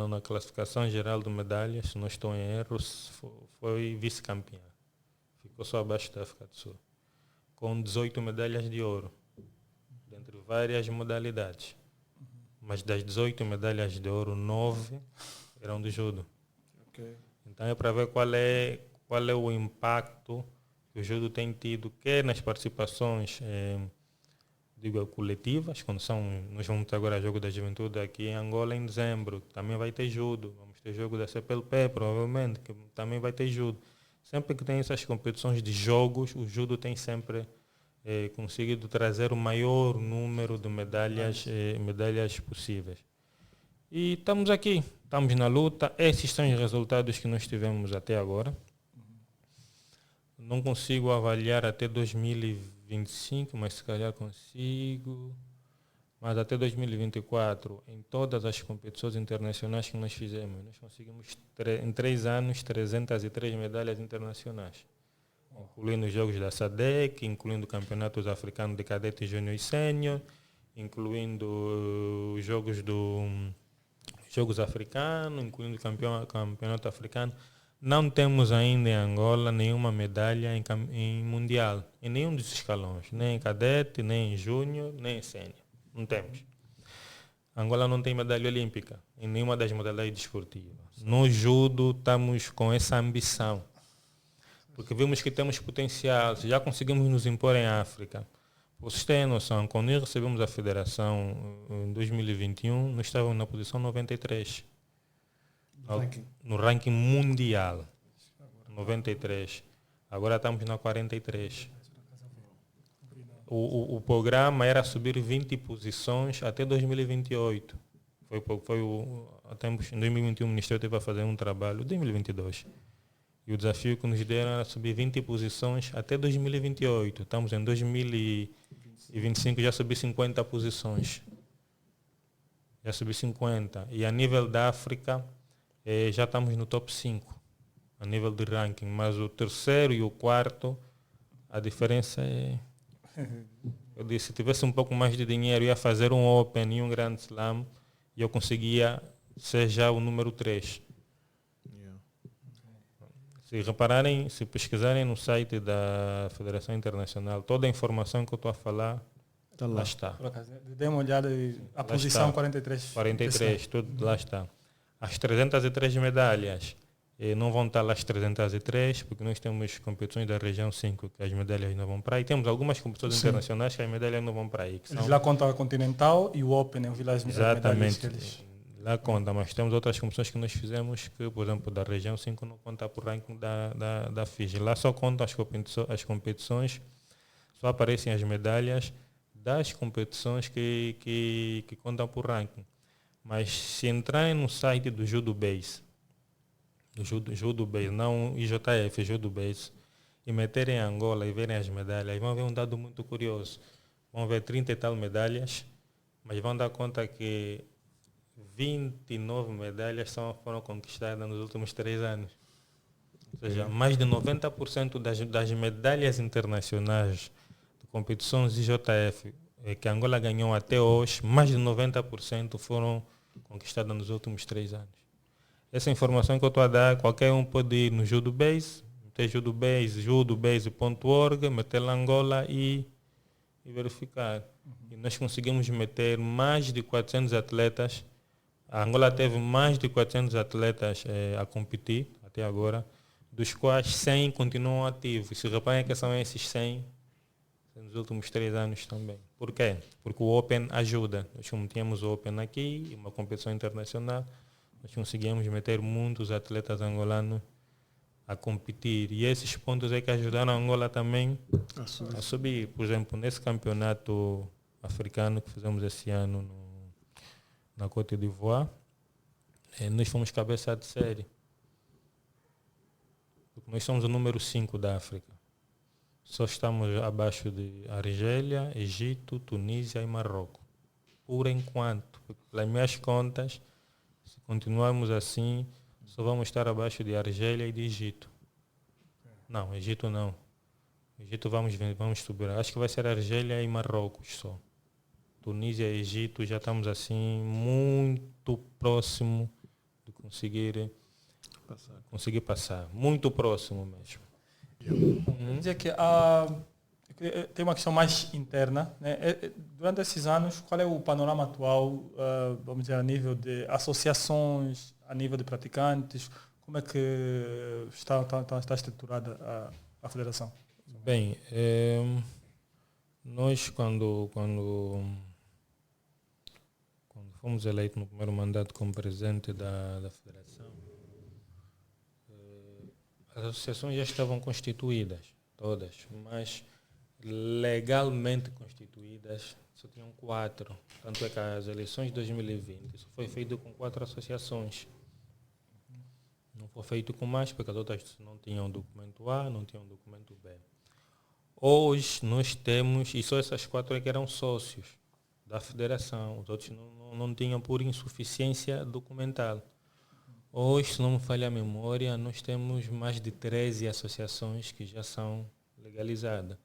na classificação geral de medalhas, se não estou em erro, foi vice-campeã. Ficou só abaixo da África do Sul, com 18 medalhas de ouro, dentre várias modalidades. Mas das 18 medalhas de ouro, 9 eram do judo. Okay. Então é para ver qual é o impacto que o judo tem tido, quer nas participações coletivas, quando nós vamos ter agora jogo da juventude aqui em Angola em dezembro, também vai ter judo, vamos ter jogo da CPLP provavelmente, que também vai ter judo. Sempre que tem essas competições de jogos, o judo tem sempre conseguido trazer o maior número de medalhas possíveis. E estamos aqui, estamos na luta. Esses são os resultados que nós tivemos até agora. Não consigo avaliar até 2025, mas se calhar consigo. Mas até 2024, em todas as competições internacionais que nós fizemos, nós conseguimos em 3 anos 303 medalhas internacionais, incluindo os jogos da SADC, incluindo campeonatos africanos de cadete júnior e sênior, incluindo os jogos africanos, incluindo o campeonato africano. Não temos ainda em Angola nenhuma medalha em mundial, em nenhum dos escalões, nem em cadete, nem em júnior, nem em sênior. Não temos. Angola não tem medalha olímpica em nenhuma das modalidades desportivas. No judo estamos com essa ambição, porque vimos que temos potencial, já conseguimos nos impor em África. Vocês têm noção, quando nós recebemos a federação em 2021, nós estávamos na posição 93. No ranking mundial. 93. Agora estamos na 43. O programa era subir 20 posições até 2028. Em 2021 o Ministério teve a fazer um trabalho, 2022. E o desafio que nos deram era subir 20 posições até 2028. Estamos em 2025, já subi 50 posições. Já subi 50. E a nível da África, já estamos no top 5, a nível de ranking. Mas o terceiro e o quarto, a diferença é... Eu disse, se tivesse um pouco mais de dinheiro, ia fazer um Open e um Grand Slam e eu conseguia ser já o número 3. Yeah. Se repararem, se pesquisarem no site da Federação Internacional, toda a informação que eu estou a falar, lá está. Dê uma olhada, a posição está. 43. 43, tudo lá está. As 303 medalhas, não vão estar lá as 303, porque nós temos competições da região 5 que as medalhas não vão para aí. Temos algumas competições internacionais que as medalhas não vão para aí. Eles lá contam a Continental e o Open, eu vi lá as medalhas que eles... Lá conta, mas temos outras competições que nós fizemos que, por exemplo, da região 5 não conta por ranking da FIGE. Lá só contam as competições, só aparecem as medalhas das competições que contam por ranking. Mas se entrarem no site do Judo Base, não IJF, Judo Base, e meterem Angola e verem as medalhas, vão ver um dado muito curioso. Vão ver 30 e tal medalhas, mas vão dar conta que 29 medalhas foram conquistadas nos últimos 3 anos. Ou seja, mais de 90% das medalhas internacionais de competições IJF que Angola ganhou até hoje, mais de 90% foram conquistadas nos últimos 3 anos. Essa informação que eu estou a dar, qualquer um pode ir no Judo Base, meter Judo Base, judobase.org, meter lá Angola e verificar. E nós conseguimos meter mais de 400 atletas. A Angola teve mais de 400 atletas a competir até agora, dos quais 100 continuam ativos. Se reparem que são esses 100 nos últimos 3 anos também. Por quê? Porque o Open ajuda. Nós como tínhamos o Open aqui, uma competição internacional, nós conseguimos meter muitos atletas angolanos a competir. E esses pontos é que ajudaram a Angola também a subir. Por exemplo, nesse campeonato africano que fizemos esse ano na Côte d'Ivoire, nós fomos cabeça de série. Porque nós somos o número 5 da África. Só estamos abaixo de Argélia, Egito, Tunísia e Marrocos. Por enquanto, pelas minhas contas, se continuarmos assim, só vamos estar abaixo de Argélia e de Egito. Não, Egito não. Egito vamos subir. Acho que vai ser Argélia e Marrocos só. Tunísia e Egito já estamos assim muito próximo de conseguir passar. Muito próximo mesmo. Dizer que tem uma questão mais interna, né? Durante esses anos, qual é o panorama atual, vamos dizer, a nível de associações, a nível de praticantes? Como é que está estruturada a federação? Bem, nós quando fomos eleitos no primeiro mandato como presidente da federação, as associações já estavam constituídas, todas, mas legalmente constituídas, só tinham 4. Tanto é que as eleições de 2020 isso foi feito com 4 associações. Não foi feito com mais, porque as outras não tinham documento A, não tinham documento B. Hoje nós temos, e só essas 4 é que eram sócios da federação, os outros não tinham por insuficiência documental. Hoje, se não me falha a memória, nós temos mais de 13 associações que já são legalizadas.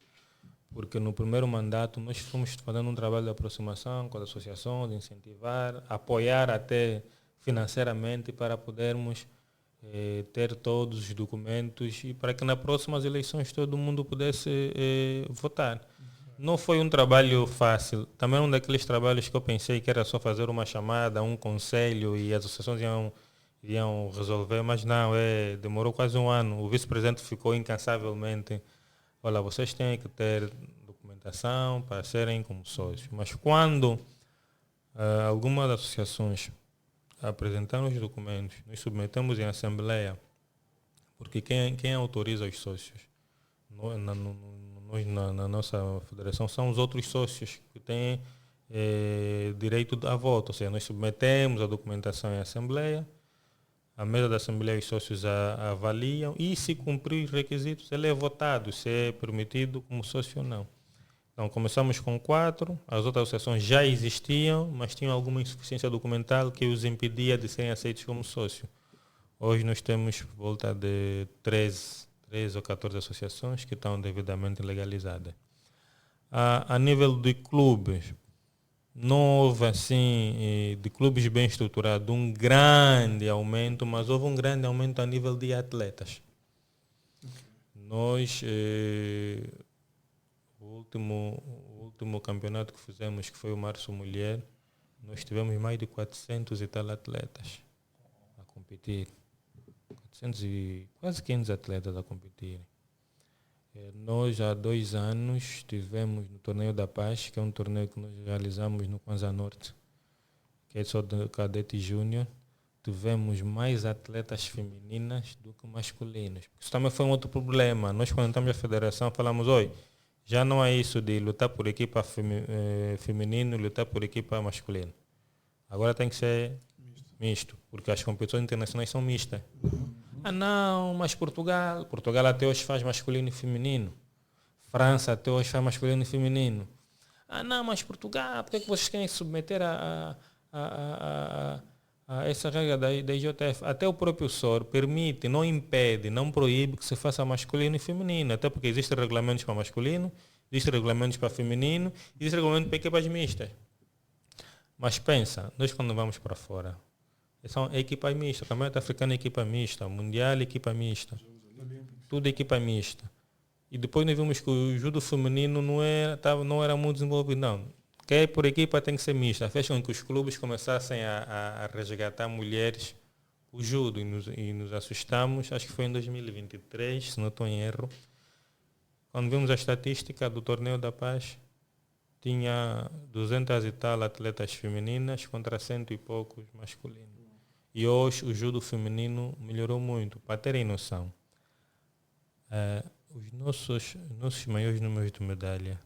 Porque no primeiro mandato nós fomos fazendo um trabalho de aproximação com as associações, de incentivar, apoiar até financeiramente para podermos ter todos os documentos e para que nas próximas eleições todo mundo pudesse votar. Não foi um trabalho fácil. Também um daqueles trabalhos que eu pensei que era só fazer uma chamada, um conselho e as associações iam resolver, mas não, demorou quase um ano. O vice-presidente ficou incansavelmente, olha, vocês têm que ter documentação para serem como sócios. Mas quando algumas associações apresentaram os documentos, nós submetemos em assembleia, porque quem autoriza os sócios na nossa federação são os outros sócios que têm direito a voto. Ou seja, nós submetemos a documentação em assembleia, a mesa da assembleia os sócios avaliam e se cumprir os requisitos ele é votado, se é permitido como sócio ou não. Então começamos com 4, as outras associações já existiam, mas tinham alguma insuficiência documental que os impedia de serem aceitos como sócio. Hoje nós temos volta de 13 ou 14 associações que estão devidamente legalizadas. A nível de clubes, não houve assim, de clubes bem estruturados, um grande aumento, mas houve um grande aumento a nível de atletas. Nós, o último campeonato que fizemos, que foi o Março Mulher, nós tivemos mais de 400 e tal atletas a competir. 400 e quase 500 atletas a competir. Nós, há 2 anos, tivemos no Torneio da Paz, que é um torneio que nós realizamos no Kwanza Norte, que é só de cadete júnior. Tivemos mais atletas femininas do que masculinos. Isso também foi um outro problema. Nós, quando entramos na federação, falamos, oi, já não é isso de lutar por equipa feminino e lutar por equipa masculina. Agora tem que ser misto, porque as competições internacionais são mistas. Ah não, mas Portugal até hoje faz masculino e feminino. França até hoje faz masculino e feminino. Ah não, mas Portugal, por que vocês querem se submeter a essa regra da IJF? Até o próprio SOR permite, não impede, não proíbe que se faça masculino e feminino, até porque existem regulamentos para masculino, existem regulamentos para feminino, existem regulamentos para equipas mistas. Mas pensa, nós quando vamos para fora, são equipa mista, o Campeonato Africano é equipa mista, Mundial é equipa mista, tudo é equipa mista. E depois nós vimos que o judo feminino não era muito desenvolvido, não. Quer por equipa tem que ser mista. Fez com que os clubes começassem a resgatar mulheres o judo e nos assustamos, acho que foi em 2023, se não estou em erro. Quando vimos a estatística do Torneio da Paz, tinha 200 e tal atletas femininas contra 100 e poucos masculinos. E hoje o judo feminino melhorou muito. Para terem noção, os nossos maiores números de medalha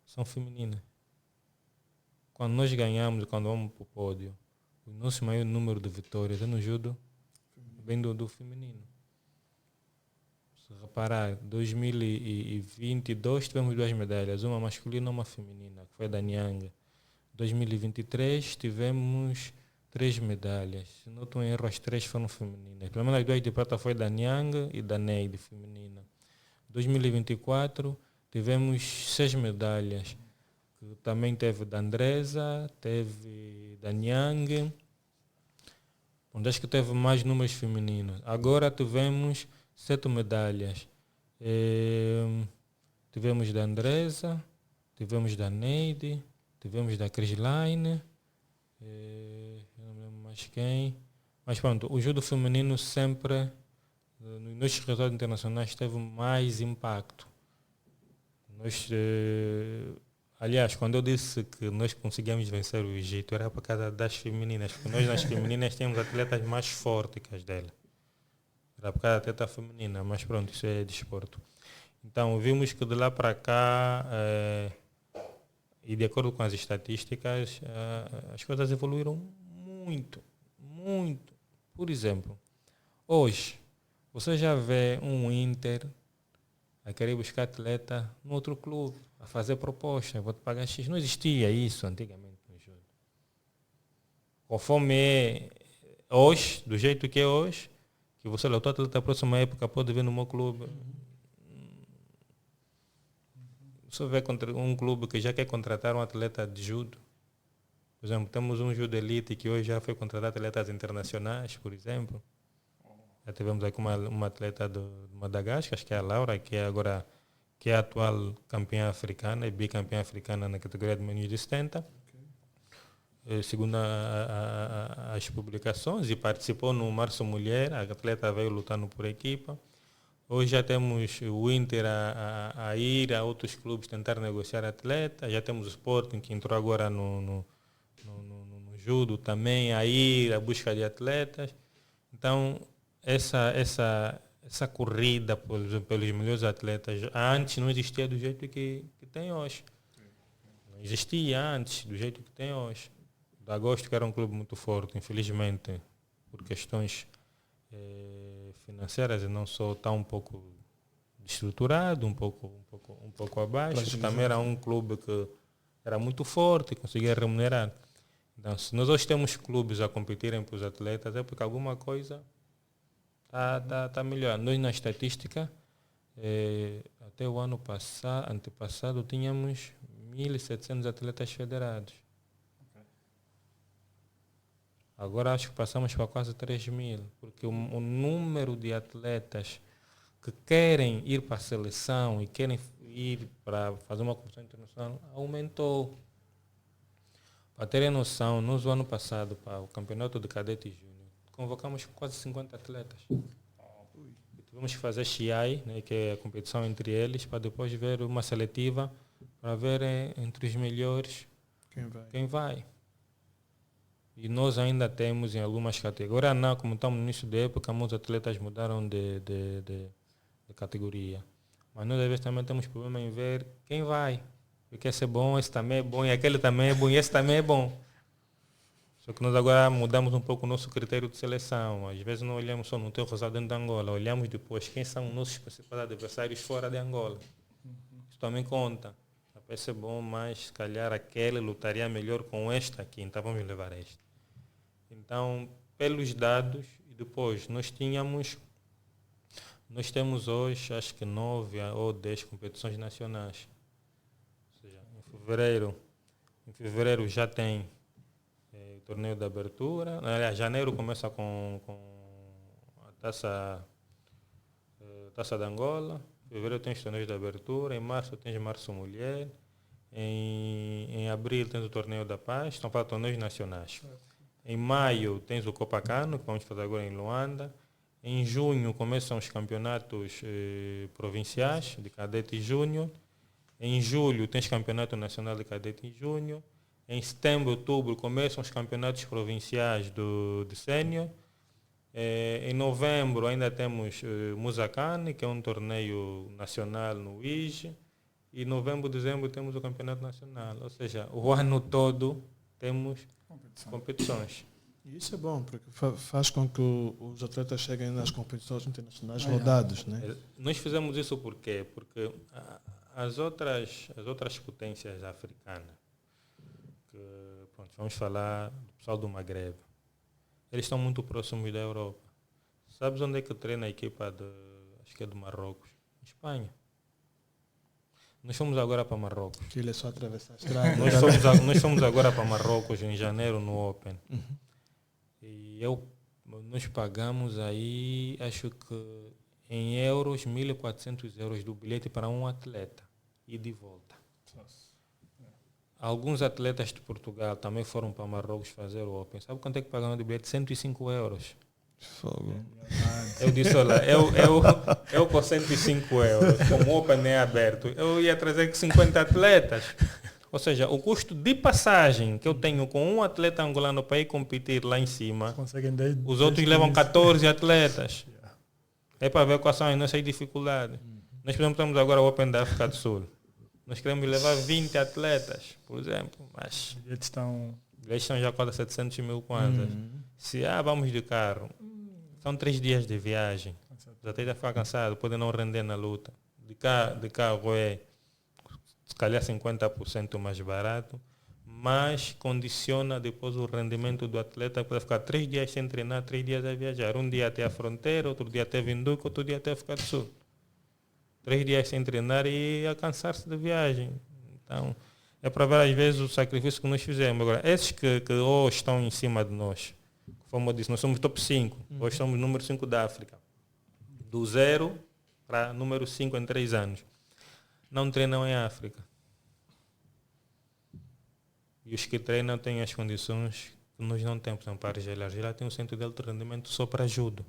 são femininas. Quando nós ganhamos, quando vamos para o pódio, o nosso maior número de vitórias é no judo, vem do feminino. Se reparar, 2022 tivemos 2 medalhas, uma masculina e uma feminina, que foi da Nyang. 2023 tivemos 3 medalhas. Se não estou em erro, as 3 foram femininas. Pelo menos as 2 de prata foi da Nyang e da Neide, feminina. 2024 tivemos 6 medalhas. Que também teve da Andresa, teve da Nyang. Onde acho que teve mais números femininos. Agora tivemos 7 medalhas. Tivemos da Andresa, tivemos da Neide, tivemos da Crislaine, não me lembro mais quem. Mas pronto, o judo feminino sempre, nos nossos resultados internacionais, teve mais impacto. Aliás, quando eu disse que nós conseguimos vencer o Egito, era por causa das femininas, porque nós nas femininas temos atletas mais fortes que as dela. Era por causa da atleta feminina, mas pronto, isso é desporto. Então, vimos que de lá para cá, e de acordo com as estatísticas, as coisas evoluíram muito, muito. Por exemplo, hoje, você já vê um Inter a querer buscar atleta no outro clube, a fazer proposta, vou te pagar X. Não existia isso antigamente no jogo. Conforme é hoje, do jeito que é hoje, que você lutou atleta da próxima época, pode vir no meu clube. Você vê um clube que já quer contratar um atleta de judo. Por exemplo, temos um judo elite que hoje já foi contratar atletas internacionais, por exemplo. Já tivemos aqui uma atleta de Madagascar, acho que é a Laura, que é agora que é a atual campeã africana e bicampeã africana na categoria de menos de 70. Segundo as publicações, e participou no Março Mulher, a atleta veio lutando por equipa. Hoje já temos o Inter a ir a outros clubes tentar negociar atletas, já temos o Sporting que entrou agora no judo também a ir à busca de atletas. Então, essa corrida pelos melhores atletas antes não existia do jeito que tem hoje. Não existia antes do jeito que tem hoje. O Agosto, que era um clube muito forte, infelizmente, por questões financeiras, e não só está um pouco destruturado, um pouco abaixo. Também era um clube que era muito forte e conseguia remunerar. Então, se nós hoje temos clubes a competirem para os atletas, é porque alguma coisa está melhor. Nós, na estatística, até o ano antepassado, tínhamos 1.700 atletas federados. Agora acho que passamos para quase 3.000, porque o número de atletas que querem ir para a seleção e querem ir para fazer uma competição internacional aumentou. Para terem noção, nós, o ano passado, para o campeonato de cadete júnior, convocamos quase 50 atletas. Tivemos que fazer XI, né, que é a competição entre eles, para depois ver uma seletiva, para ver entre os melhores quem vai. E nós ainda temos em algumas categorias. Agora não, como estamos no início da época, muitos atletas mudaram de categoria. Mas nós às vezes também temos problema em ver quem vai. Porque esse é bom, esse também é bom, e aquele também é bom, e esse também é bom. Só que nós agora mudamos um pouco o nosso critério de seleção. Às vezes não olhamos só no teu rosado dentro de Angola, olhamos depois quem são os nossos principais adversários fora de Angola. Isso também conta. Esse é bom, mas se calhar aquele lutaria melhor com esta aqui, então vamos levar esta. Então, pelos dados, e depois nós temos hoje, acho que 9 ou 10 competições nacionais. Ou seja, em fevereiro já tem o torneio de abertura. Aliás, janeiro começa com a taça de Angola. Em fevereiro tem os torneios de abertura. Em março tem o Março Mulher. Em abril tens o Torneio da Paz. Estão para torneios nacionais. Em maio tens o Copacano, que vamos fazer agora em Luanda. Em junho começam os campeonatos provinciais de cadete e júnior. Em julho tens campeonato nacional de cadete e júnior. Em setembro, outubro começam os campeonatos provinciais de sênior. Em novembro ainda temos Musacane, que é um torneio nacional no IGE. E novembro, dezembro temos o campeonato nacional. Ou seja, o ano todo temos competições. E isso é bom, porque faz com que os atletas cheguem nas competições internacionais rodados, né? Nós fizemos isso por quê? Porque as outras potências africanas, que, pronto, vamos falar do pessoal do Magreb, eles estão muito próximos da Europa. Sabes onde é que treina a equipa acho que é do Marrocos? Espanha. Nós fomos agora para Marrocos. Que ele é só atravessar a estrada. Nós fomos agora para Marrocos em janeiro no Open. Uhum. E nós pagamos aí, acho que em euros, 1.400 euros do bilhete para um atleta e de volta. Alguns atletas de Portugal também foram para Marrocos fazer o Open. Sabe quanto é que pagaram de bilhete? 105 euros. Fogo. Eu disse, olha, eu com 105 euros, como o Open é aberto, eu ia trazer 50 atletas. Ou seja, o custo de passagem que eu tenho com um atleta angolano para ir competir lá em cima, os outros levam 14 atletas. É para ver quais são as nossas dificuldades. Nós, por exemplo, estamos agora o Open da África do Sul. Nós queremos levar 20 atletas, por exemplo, mas Eles estão... eles são já quase 700 mil kwanzas. Se vamos de carro, são 3 dias de viagem. Os atletas ficam cansados, podem não render na luta. De carro é, se calhar, 50% mais barato, mas condiciona depois o rendimento do atleta para ficar 3 dias sem treinar, 3 dias a viajar. Um dia até a fronteira, outro dia até Vinduque, outro dia até a África do Sul. 3 dias sem treinar e a cansar-se da viagem. Então, é para ver às vezes o sacrifício que nós fizemos. Agora, esses que hoje estão em cima de nós, como eu disse, nós somos top 5, hoje somos número 5 da África. Do 0 para número 5 em 3 anos. Não treinam em África. E os que treinam têm as condições que nós não temos. Por exemplo, para a Argélia. A Argélia tem um centro de alto rendimento só para judo.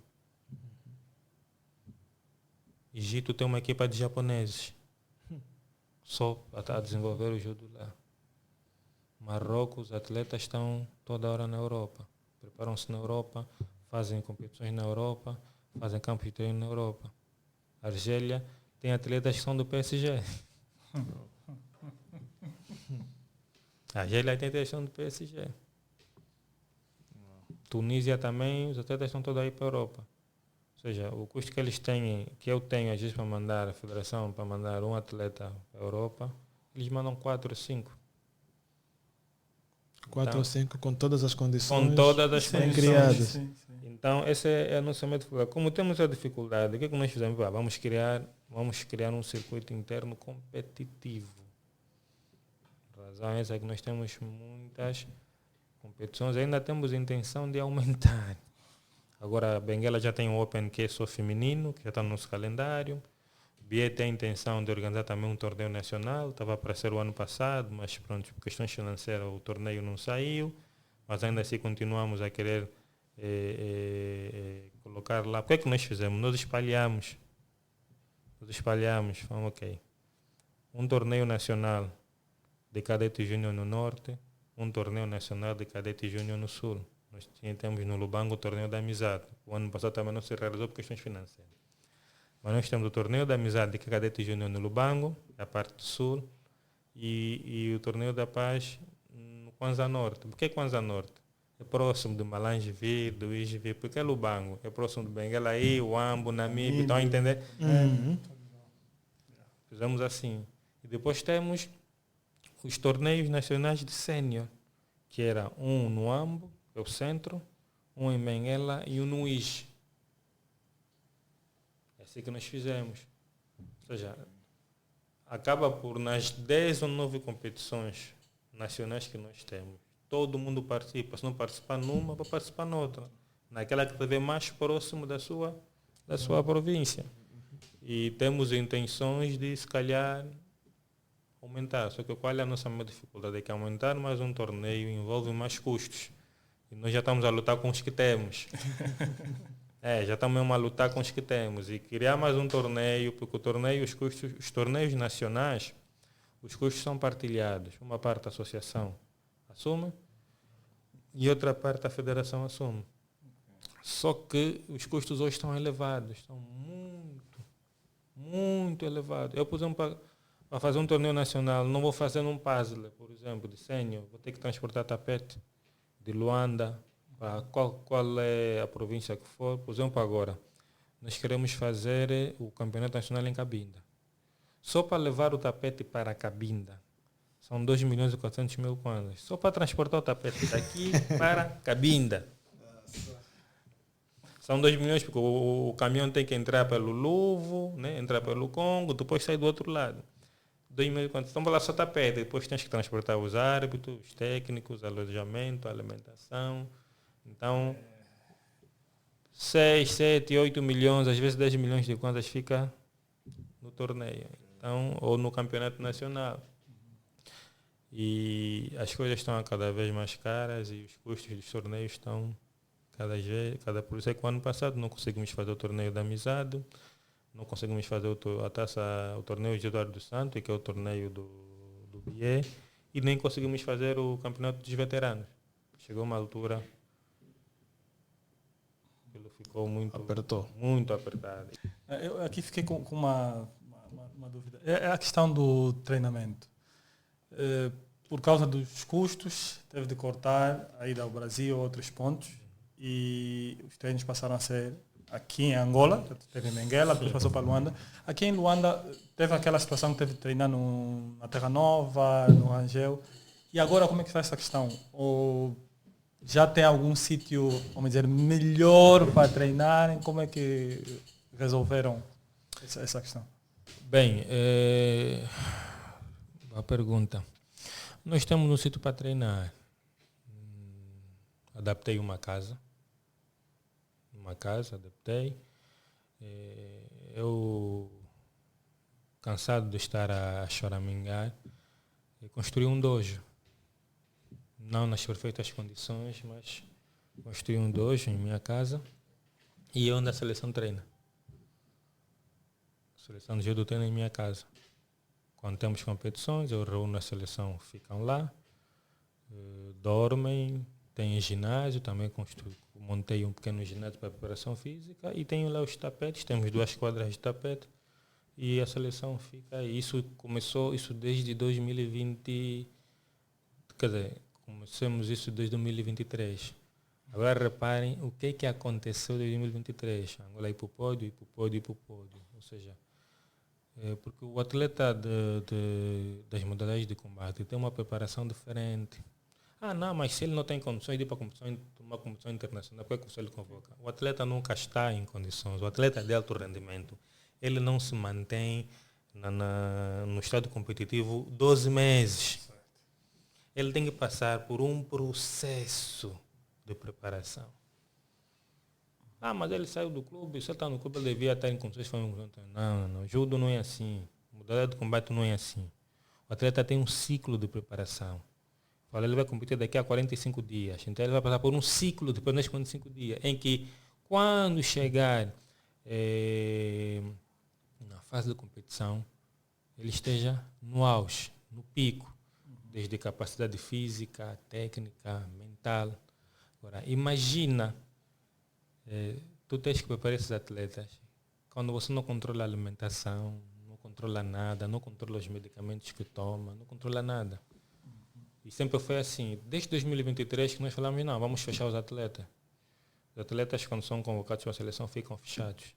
Egito tem uma equipa de japoneses. Só para desenvolver o judo lá. Marrocos, os atletas estão toda hora na Europa. Preparam-se na Europa, fazem competições na Europa, fazem campos de treino na Europa. A Argélia tem atletas que são do PSG. A Argélia tem atletas que são do PSG. Tunísia também, os atletas estão todos aí para a Europa. Ou seja, o custo que eles têm, que eu tenho às vezes para mandar a federação, para mandar um atleta para a Europa, eles mandam 4 ou 5. 4 ou 5 com todas as condições. Com todas as bem condições. criadas. Sim. Então, essa é a nossa metodologia. Como temos a dificuldade, o que é que nós fizemos? Vamos criar um circuito interno competitivo. A razão é essa que nós temos muitas competições, ainda temos intenção de aumentar. Agora, a Benguela já tem um Open que é só feminino, que já está no nosso calendário. Bie tem a intenção de organizar também um torneio nacional, estava para ser o ano passado, mas pronto, por questões financeiras o torneio não saiu, mas ainda assim continuamos a querer colocar lá. O que é que nós fizemos? Nós espalhamos, falamos, ok, um torneio nacional de cadete júnior no norte, um torneio nacional de cadete júnior no sul. Nós temos no Lubango o torneio da amizade. O ano passado também não se realizou por questões financeiras. Mas nós temos o torneio da amizade de cadete júnior no Lubango, a parte do sul, e o torneio da paz no Kwanza Norte. Por que Kwanza Norte? É próximo de Malange Vir, do Isvi, porque é Lubango. É próximo de Benguela aí, Uambo, Namibe, estão a entender? Fizemos assim. E depois temos os torneios nacionais de sênior, que era um no Uambo, é o centro, um em Benguela e um no Ige. É assim que nós fizemos. Ou seja, acaba por nas 10 ou 9 competições nacionais que nós temos, todo mundo participa. Se não participar numa, vai participar noutra. Naquela que estiver mais próximo da sua província. E temos intenções de, se calhar, aumentar. Só que qual é a nossa maior dificuldade? É que aumentar mais um torneio envolve mais custos. E nós já estamos a lutar com os que temos. Já estamos mesmo a lutar com os que temos. E criar mais um torneio, porque os torneios nacionais, os custos são partilhados. Uma parte a associação assume e outra parte a federação assume. Só que os custos hoje estão elevados. Estão muito elevados. Eu, por exemplo, para fazer um torneio nacional, não vou fazer num puzzle, por exemplo, de sênior. Vou ter que transportar tapete de Luanda, para qual é a província que for. Por exemplo, agora, nós queremos fazer o campeonato nacional em Cabinda. Só para levar o tapete para Cabinda, são 2.400.000 kwanzas. Só para transportar o tapete daqui para Cabinda. São 2 milhões, porque o caminhão tem que entrar pelo Luvo, né? Entrar pelo Congo, depois sair do outro lado. 2.000, então, lá só tapete. Depois tens que transportar os árbitros, os técnicos, alojamento, alimentação. Então, 6, 7, 8 milhões, às vezes 10 milhões de kwanzas fica no torneio. Então, ou no campeonato nacional. E as coisas estão cada vez mais caras e os custos dos torneios estão por isso é que o ano passado não conseguimos fazer o torneio da amizade, não conseguimos fazer o torneio de Eduardo dos Santos, que é o torneio do BIE, e nem conseguimos fazer o campeonato dos veteranos. Chegou uma altura que ele ficou muito apertado. Muito apertado. Eu aqui fiquei com uma uma dúvida. É a questão do treinamento. Por causa dos custos, teve de cortar a ida ao Brasil, a outros pontos, e os treinos passaram a ser aqui em Angola, teve em Benguela, depois passou para Luanda. Aqui em Luanda teve aquela situação que teve de treinar na Terra Nova, no Rangel. E agora como é que está essa questão? Ou já tem algum sítio, vamos dizer, melhor para treinarem? Como é que resolveram essa questão? Bem, a pergunta. Nós temos um sítio para treinar. Adaptei uma casa, adaptei. Eu, cansado de estar a choramingar, construí um dojo. Não nas perfeitas condições, mas construí um dojo em minha casa e é onde a seleção treina. A seleção de judo treina em minha casa. Quando temos competições, eu reúno a seleção, ficam lá, dormem, tem ginásio, também montei um pequeno ginásio para preparação física e tenho lá os tapetes, temos 2 quadras de tapete e a seleção fica aí. Isso começou desde 2020, quer dizer, começamos isso desde 2023. Agora reparem o que aconteceu em 2023. Angola ir para o pódio. Ou seja, porque o atleta das modalidades de combate tem uma preparação diferente. Não, mas se ele não tem condições de ir para uma competição internacional, por que o conselho convoca? O atleta nunca está em condições. O atleta de alto rendimento, ele não se mantém no estado competitivo 12 meses. Ele tem que passar por um processo de preparação. Mas ele saiu do clube, se ele está no clube, ele devia estar em condições de fazer um... Não. Judo não é assim. Modalidade de combate não é assim. O atleta tem um ciclo de preparação. Ele vai competir daqui a 45 dias. Então ele vai passar por um ciclo depois desses 45 dias, em que quando chegar na fase de competição, ele esteja no auge, no pico, desde capacidade física, técnica, mental. Agora, imagina, tu tens que preparar esses atletas quando você não controla a alimentação, não controla nada, não controla os medicamentos que toma, não controla nada. E sempre foi assim, desde 2023 que nós falamos, não, vamos fechar os atletas. Os atletas, quando são convocados para a seleção, ficam fechados.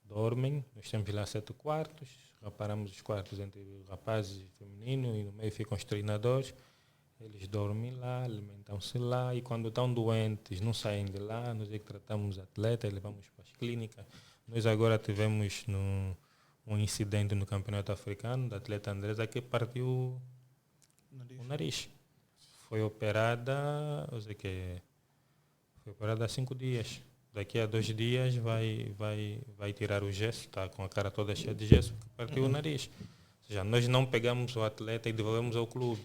Dormem, nós temos lá 7 quartos, reparamos os quartos entre rapazes e feminino, e no meio ficam os treinadores. Eles dormem lá, alimentam-se lá, e quando estão doentes, não saem de lá, nós é que tratamos os atletas, levamos para as clínicas. Nós agora tivemos um incidente no Campeonato Africano, da atleta Andresa, que partiu o nariz. Foi operada, foi operada há 5 dias. Daqui a 2 dias vai tirar o gesso, está com a cara toda cheia de gesso, porque partiu o nariz. Ou seja, nós não pegamos o atleta e devolvemos ao clube.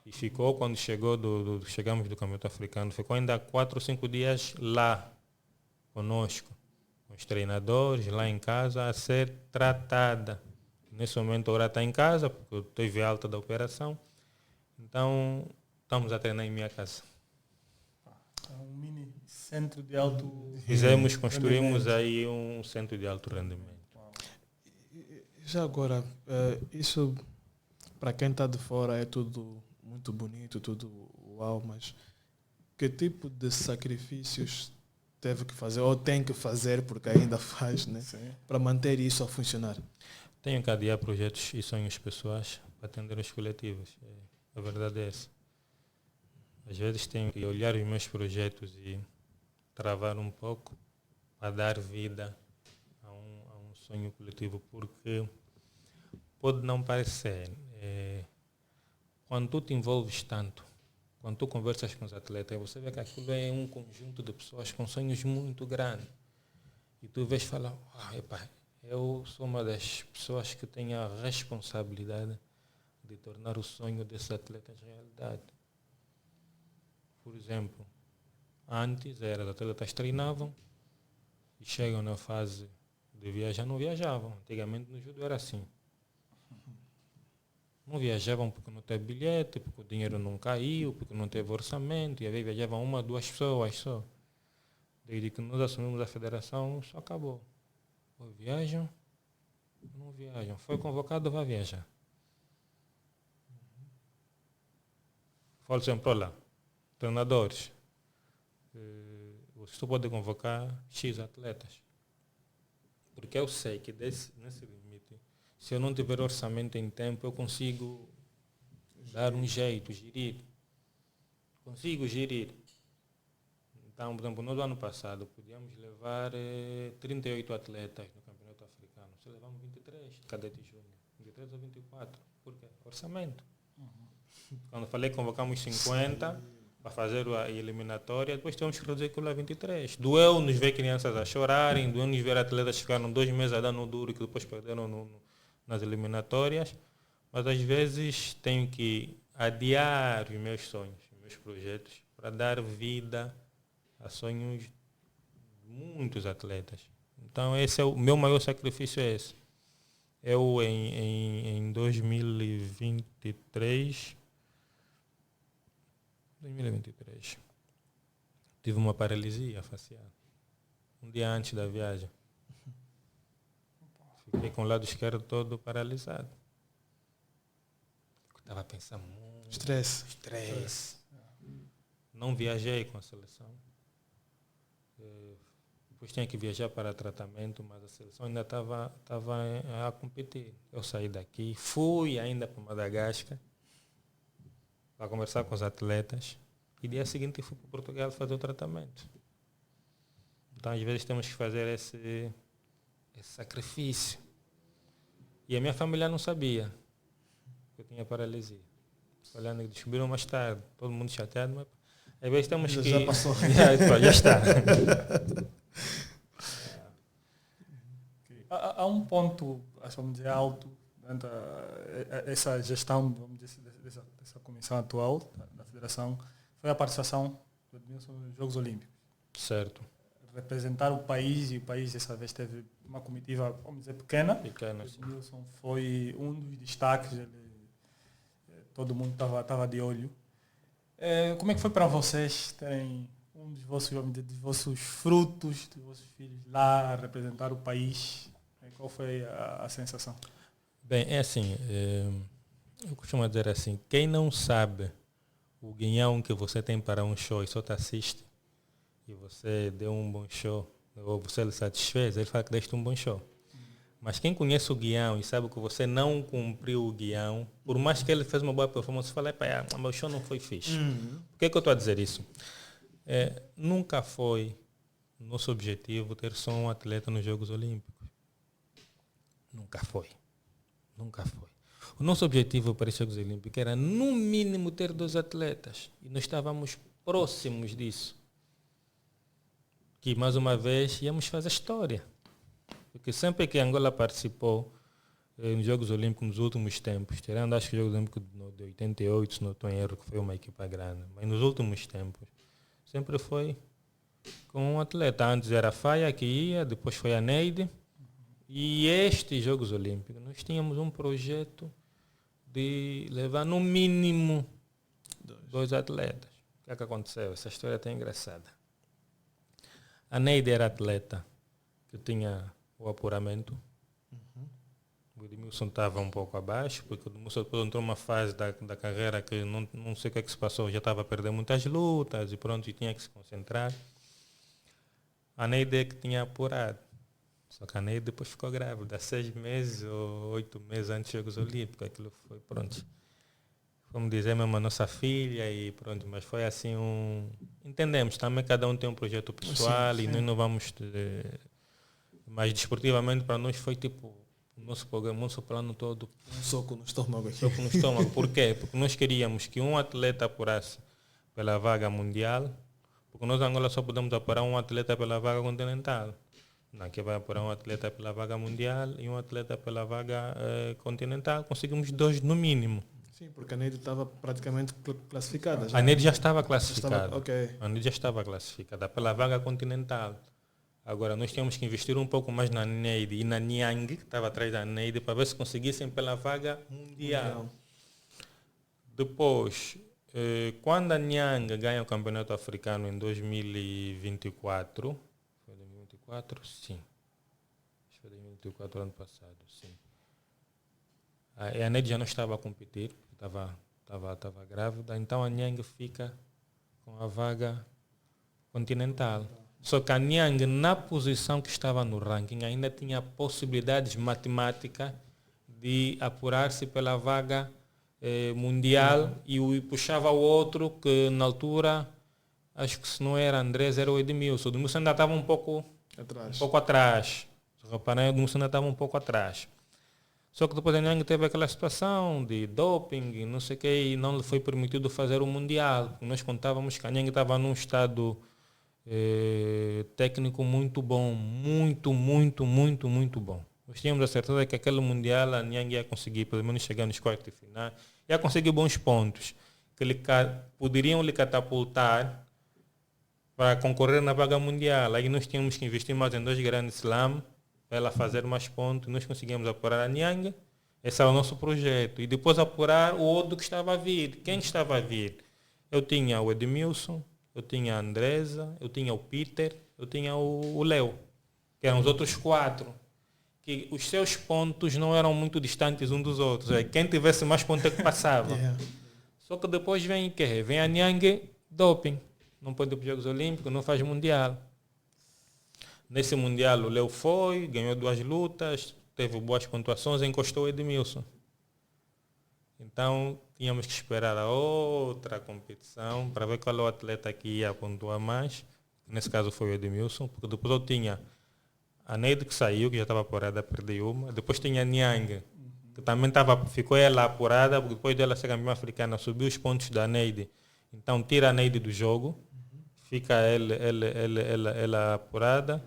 E ficou, quando chegamos do Campeonato Africano, ficou ainda 4 ou 5 dias lá conosco, com os treinadores, lá em casa, a ser tratada. Nesse momento agora está em casa, porque eu teve alta da operação. Então, estamos a treinar em minha casa. Um mini centro de alto rendimento. Construímos aí um centro de alto rendimento. Já agora, isso para quem está de fora é tudo muito bonito, tudo uau, mas que tipo de sacrifícios teve que fazer, ou tem que fazer, porque ainda faz, né, para manter isso a funcionar? Tenho que adiar projetos e sonhos pessoais para atender os coletivos. A verdade é essa. Às vezes tenho que olhar os meus projetos e travar um pouco para dar vida a um sonho coletivo, porque pode não parecer. Quando tu te envolves tanto, quando tu conversas com os atletas, você vê que aquilo é um conjunto de pessoas com sonhos muito grandes. E tu vês falar, eu sou uma das pessoas que tem a responsabilidade de tornar o sonho desses atletas realidade. Por exemplo, antes os atletas treinavam e chegam na fase de viajar, não viajavam. Antigamente no judo era assim. Não viajavam porque não teve bilhete, porque o dinheiro não caiu, porque não teve orçamento, e aí viajavam 1, 2 pessoas só. Desde que nós assumimos a federação, só acabou. Ou viajam, não viajam. Foi convocado, vai viajar. Falo sempre, olha, treinadores, você só pode convocar X atletas. Porque eu sei que nesse limite, se eu não tiver orçamento em tempo, eu consigo dar um jeito, gerir. Consigo gerir. Então, por exemplo, no ano passado, podíamos levar 38 atletas no Campeonato Africano. Só levamos 23 de cadete júnior. 23 ou 24. Por quê? Orçamento. Quando falei que convocamos 50 para fazer a eliminatória, depois temos que reduzir aquilo a 23. Doeu-nos ver crianças a chorarem, doeu-nos ver atletas que ficaram 2 meses a dar no duro e que depois perderam nas eliminatórias. Mas às vezes tenho que adiar os meus sonhos, os meus projetos, para dar vida a sonhos de muitos atletas. Então esse é o meu maior sacrifício, é esse. Eu em 2023 tive uma paralisia facial. Um dia antes da viagem. Fiquei com o lado esquerdo todo paralisado. Estava a pensar muito. Estresse. Não viajei com a seleção. Depois tinha que viajar para tratamento, mas a seleção ainda estava a competir. Eu saí daqui, fui ainda para Madagascar para conversar com os atletas e dia seguinte fui para Portugal fazer o tratamento. Então às vezes temos que fazer esse sacrifício. E a minha família não sabia que eu tinha paralisia. Olhando, descobriram mais tarde, todo mundo chateado, mas às vezes temos que... Já passou. já está. Há um ponto, vamos dizer, alto durante essa gestão, vamos dizer, dessa comissão atual da Federação, foi a participação do Edmilson nos Jogos Olímpicos. Certo. Representar o país, e o país dessa vez teve uma comitiva, vamos dizer, pequena. O Edmilson foi um dos destaques, todo mundo estava de olho. Como é que foi para vocês terem um dos vossos frutos, dos vossos filhos lá, representar o país? Qual foi a sensação? Bem, é assim, eu costumo dizer assim, quem não sabe o guião que você tem para um show e só te assiste, e você deu um bom show, ou você lhe satisfez, ele fala que deste um bom show. Mas quem conhece o guião e sabe que você não cumpriu o guião, por mais que ele fez uma boa performance, fala, meu show não foi fixe. Por que eu estou a dizer isso? Nunca foi nosso objetivo ter só um atleta nos Jogos Olímpicos. Nunca foi. O nosso objetivo para os Jogos Olímpicos era, no mínimo, ter 2 atletas. E nós estávamos próximos disso. Que, mais uma vez, íamos fazer história. Porque sempre que Angola participou nos Jogos Olímpicos nos últimos tempos, tirando acho que os Jogos Olímpicos de 88, se não estou em erro, que foi uma equipa grande, mas nos últimos tempos, sempre foi com um atleta. Antes era a Faia que ia, depois foi a Neide. E estes Jogos Olímpicos, nós tínhamos um projeto de levar no mínimo 2 atletas. O que é que aconteceu? Essa história é até engraçada. A Neide era atleta que tinha o apuramento. O Edmilson estava um pouco abaixo, porque o Edmilson depois entrou numa fase da carreira que não sei o que é que se passou, já estava a perder muitas lutas e pronto, e tinha que se concentrar. A Neide é que tinha apurado. Só que a Neide depois ficou grávida, 6 meses ou 8 meses antes dos Jogos Olímpicos. Aquilo foi, pronto. Vamos dizer mesmo a nossa filha e pronto, mas foi assim Entendemos, também cada um tem um projeto pessoal e nós não vamos... Mas desportivamente para nós foi tipo o nosso programa, o nosso plano todo. Um soco no estômago aqui. Soco no estômago. Por quê? Porque nós queríamos que um atleta apurasse pela vaga mundial, porque nós Angola só podemos apurar um atleta pela vaga continental. Não, que vai apurar um atleta pela vaga mundial e um atleta pela vaga continental. Conseguimos 2 no mínimo. Sim, porque a Neide estava praticamente classificada. A Neide já estava classificada. A Neide já estava classificada pela vaga continental. Agora, nós tínhamos que investir um pouco mais na Neide e na Niang, que estava atrás da Neide, para ver se conseguissem pela vaga mundial. Depois, quando a Niang ganha o Campeonato Africano em 2024, foi 2024? Sim. foi 2024, ano passado, sim. A Neide já não estava a competir, estava grávida, então a Niang fica com a vaga continental. Só que a Niang, na posição que estava no ranking, ainda tinha possibilidades matemáticas de apurar-se pela vaga mundial e puxava o outro que na altura, acho que se não era Andrés, era o Edmilson. O Edmilson ainda estava um pouco atrás. Reparem, o Edmilson ainda estava um pouco atrás. Só que depois a Niang teve aquela situação de doping, não sei o que, e não lhe foi permitido fazer o Mundial. Nós contávamos que a Niang estava num estado técnico muito bom, muito bom. Nós tínhamos a certeza que aquele Mundial a Niang ia conseguir, pelo menos chegar nos quartos de final, ia conseguir bons pontos, que poderiam lhe catapultar para concorrer na vaga mundial. Aí nós tínhamos que investir mais em 2 grandes Slam, para ela fazer mais pontos. Nós conseguimos apurar a Niang, esse era o nosso projeto. E depois apurar o outro que estava a vir. Quem estava a vir? Eu tinha o Edmilson, eu tinha a Andresa, eu tinha o Peter, eu tinha o Léo, que eram os outros 4. Que os seus pontos não eram muito distantes uns dos outros. Quem tivesse mais pontos é que passava. Só que depois vem o quê? Vem a Niang, doping. Não pode ir para os Jogos Olímpicos, não faz Mundial. Nesse Mundial o Léo foi, ganhou 2 lutas, teve boas pontuações e encostou o Edmilson. Então tínhamos que esperar a outra competição para ver qual é o atleta que ia pontuar mais. Nesse caso foi o Edmilson, porque depois eu tinha a Neide que saiu, que já estava apurada, perdi uma. Depois tinha a Niang, que também ficou ela apurada, porque depois dela ser campeã africana, subiu os pontos da Neide. Então tira a Neide do jogo, fica ela apurada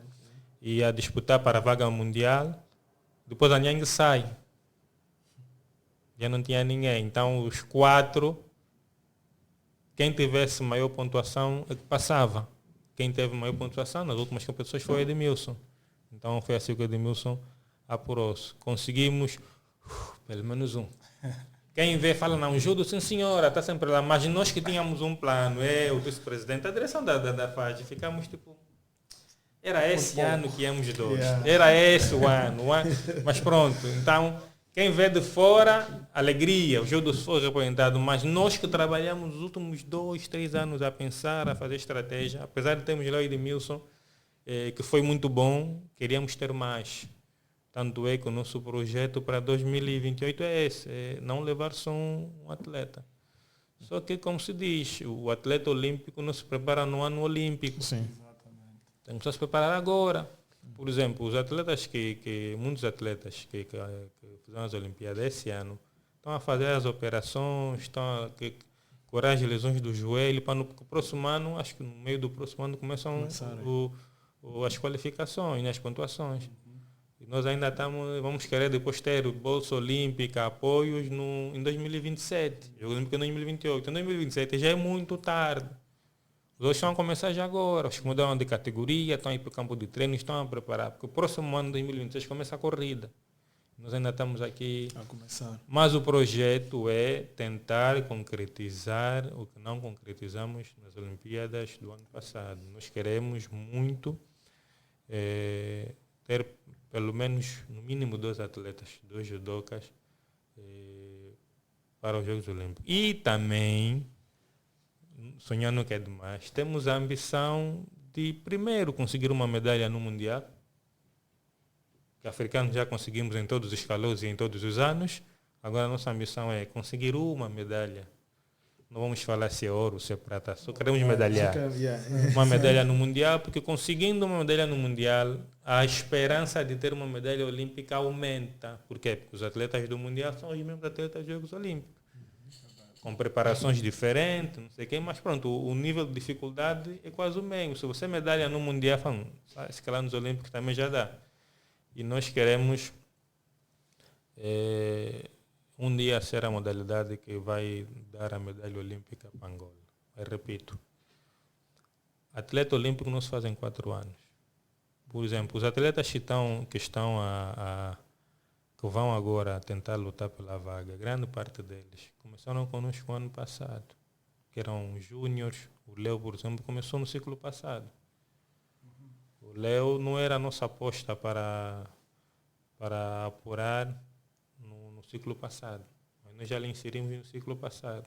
e a disputar para a vaga mundial. Depois a Niang sai. Já não tinha ninguém. Então os 4, quem tivesse maior pontuação é que passava. Quem teve maior pontuação nas últimas competições foi o Edmilson. Então foi assim que o Edmilson apurou-se. Conseguimos pelo menos um. Quem vê fala, não, judo, sim senhora, está sempre lá. Mas nós que tínhamos um plano, o vice-presidente, a direção da FAG, ficamos tipo... Era esse ano que íamos 2. Era esse o ano. Mas pronto, então... Quem vê de fora, alegria, o judo foi representado, mas nós que trabalhamos os últimos 2, 3 anos a pensar, a fazer estratégia, apesar de termos lá o Edmilson, que foi muito bom, queríamos ter mais. Tanto é que o nosso projeto para 2028 é esse, não levar só um atleta. Só que, como se diz, o atleta olímpico não se prepara no ano olímpico. Sim. Tem que se preparar agora. Por exemplo, os atletas muitos atletas que fizeram as Olimpíadas esse ano estão a fazer as operações, estão a curar as lesões do joelho, para no próximo ano, acho que no meio do próximo ano começam as qualificações, as pontuações. E nós ainda vamos querer depois ter bolsa olímpica, apoios em 2027, Jogo Olímpico em 2028. Em 2027 já é muito tarde. Os outros estão a começar já agora, os que mudaram de categoria, estão a ir para o campo de treino, estão a preparar, porque o próximo ano, 2026, começa a corrida. Nós ainda estamos aqui a começar. Mas o projeto é tentar concretizar o que não concretizamos nas Olimpíadas do ano passado. Nós queremos muito ter pelo menos, no mínimo, 2 atletas, 2 judocas para os Jogos Olímpicos. E também... sonhando que é demais, temos a ambição de primeiro conseguir uma medalha no Mundial, que africanos já conseguimos em todos os escalões e em todos os anos. Agora a nossa ambição é conseguir uma medalha. Não vamos falar se é ouro, se é prata, só queremos medalhar. Uma medalha no Mundial, porque conseguindo uma medalha no Mundial, a esperança de ter uma medalha olímpica aumenta. Por quê? Porque os atletas do Mundial são os mesmos atletas dos Jogos Olímpicos. Com preparações diferentes, não sei o quê, mas pronto, o nível de dificuldade é quase o mesmo. Se você medalha no Mundial, se calhar nos Olímpicos também já dá. E nós queremos um dia ser a modalidade que vai dar a medalha olímpica para Angola. Eu repito, atleta olímpico não se faz em 4 anos. Por exemplo, os atletas que vão agora tentar lutar pela vaga, grande parte deles começaram conosco no ano passado, que eram júniores. O Léo, por exemplo, começou no ciclo passado. O Léo não era a nossa aposta para para apurar no ciclo passado. Nós já lhe inserimos no ciclo passado.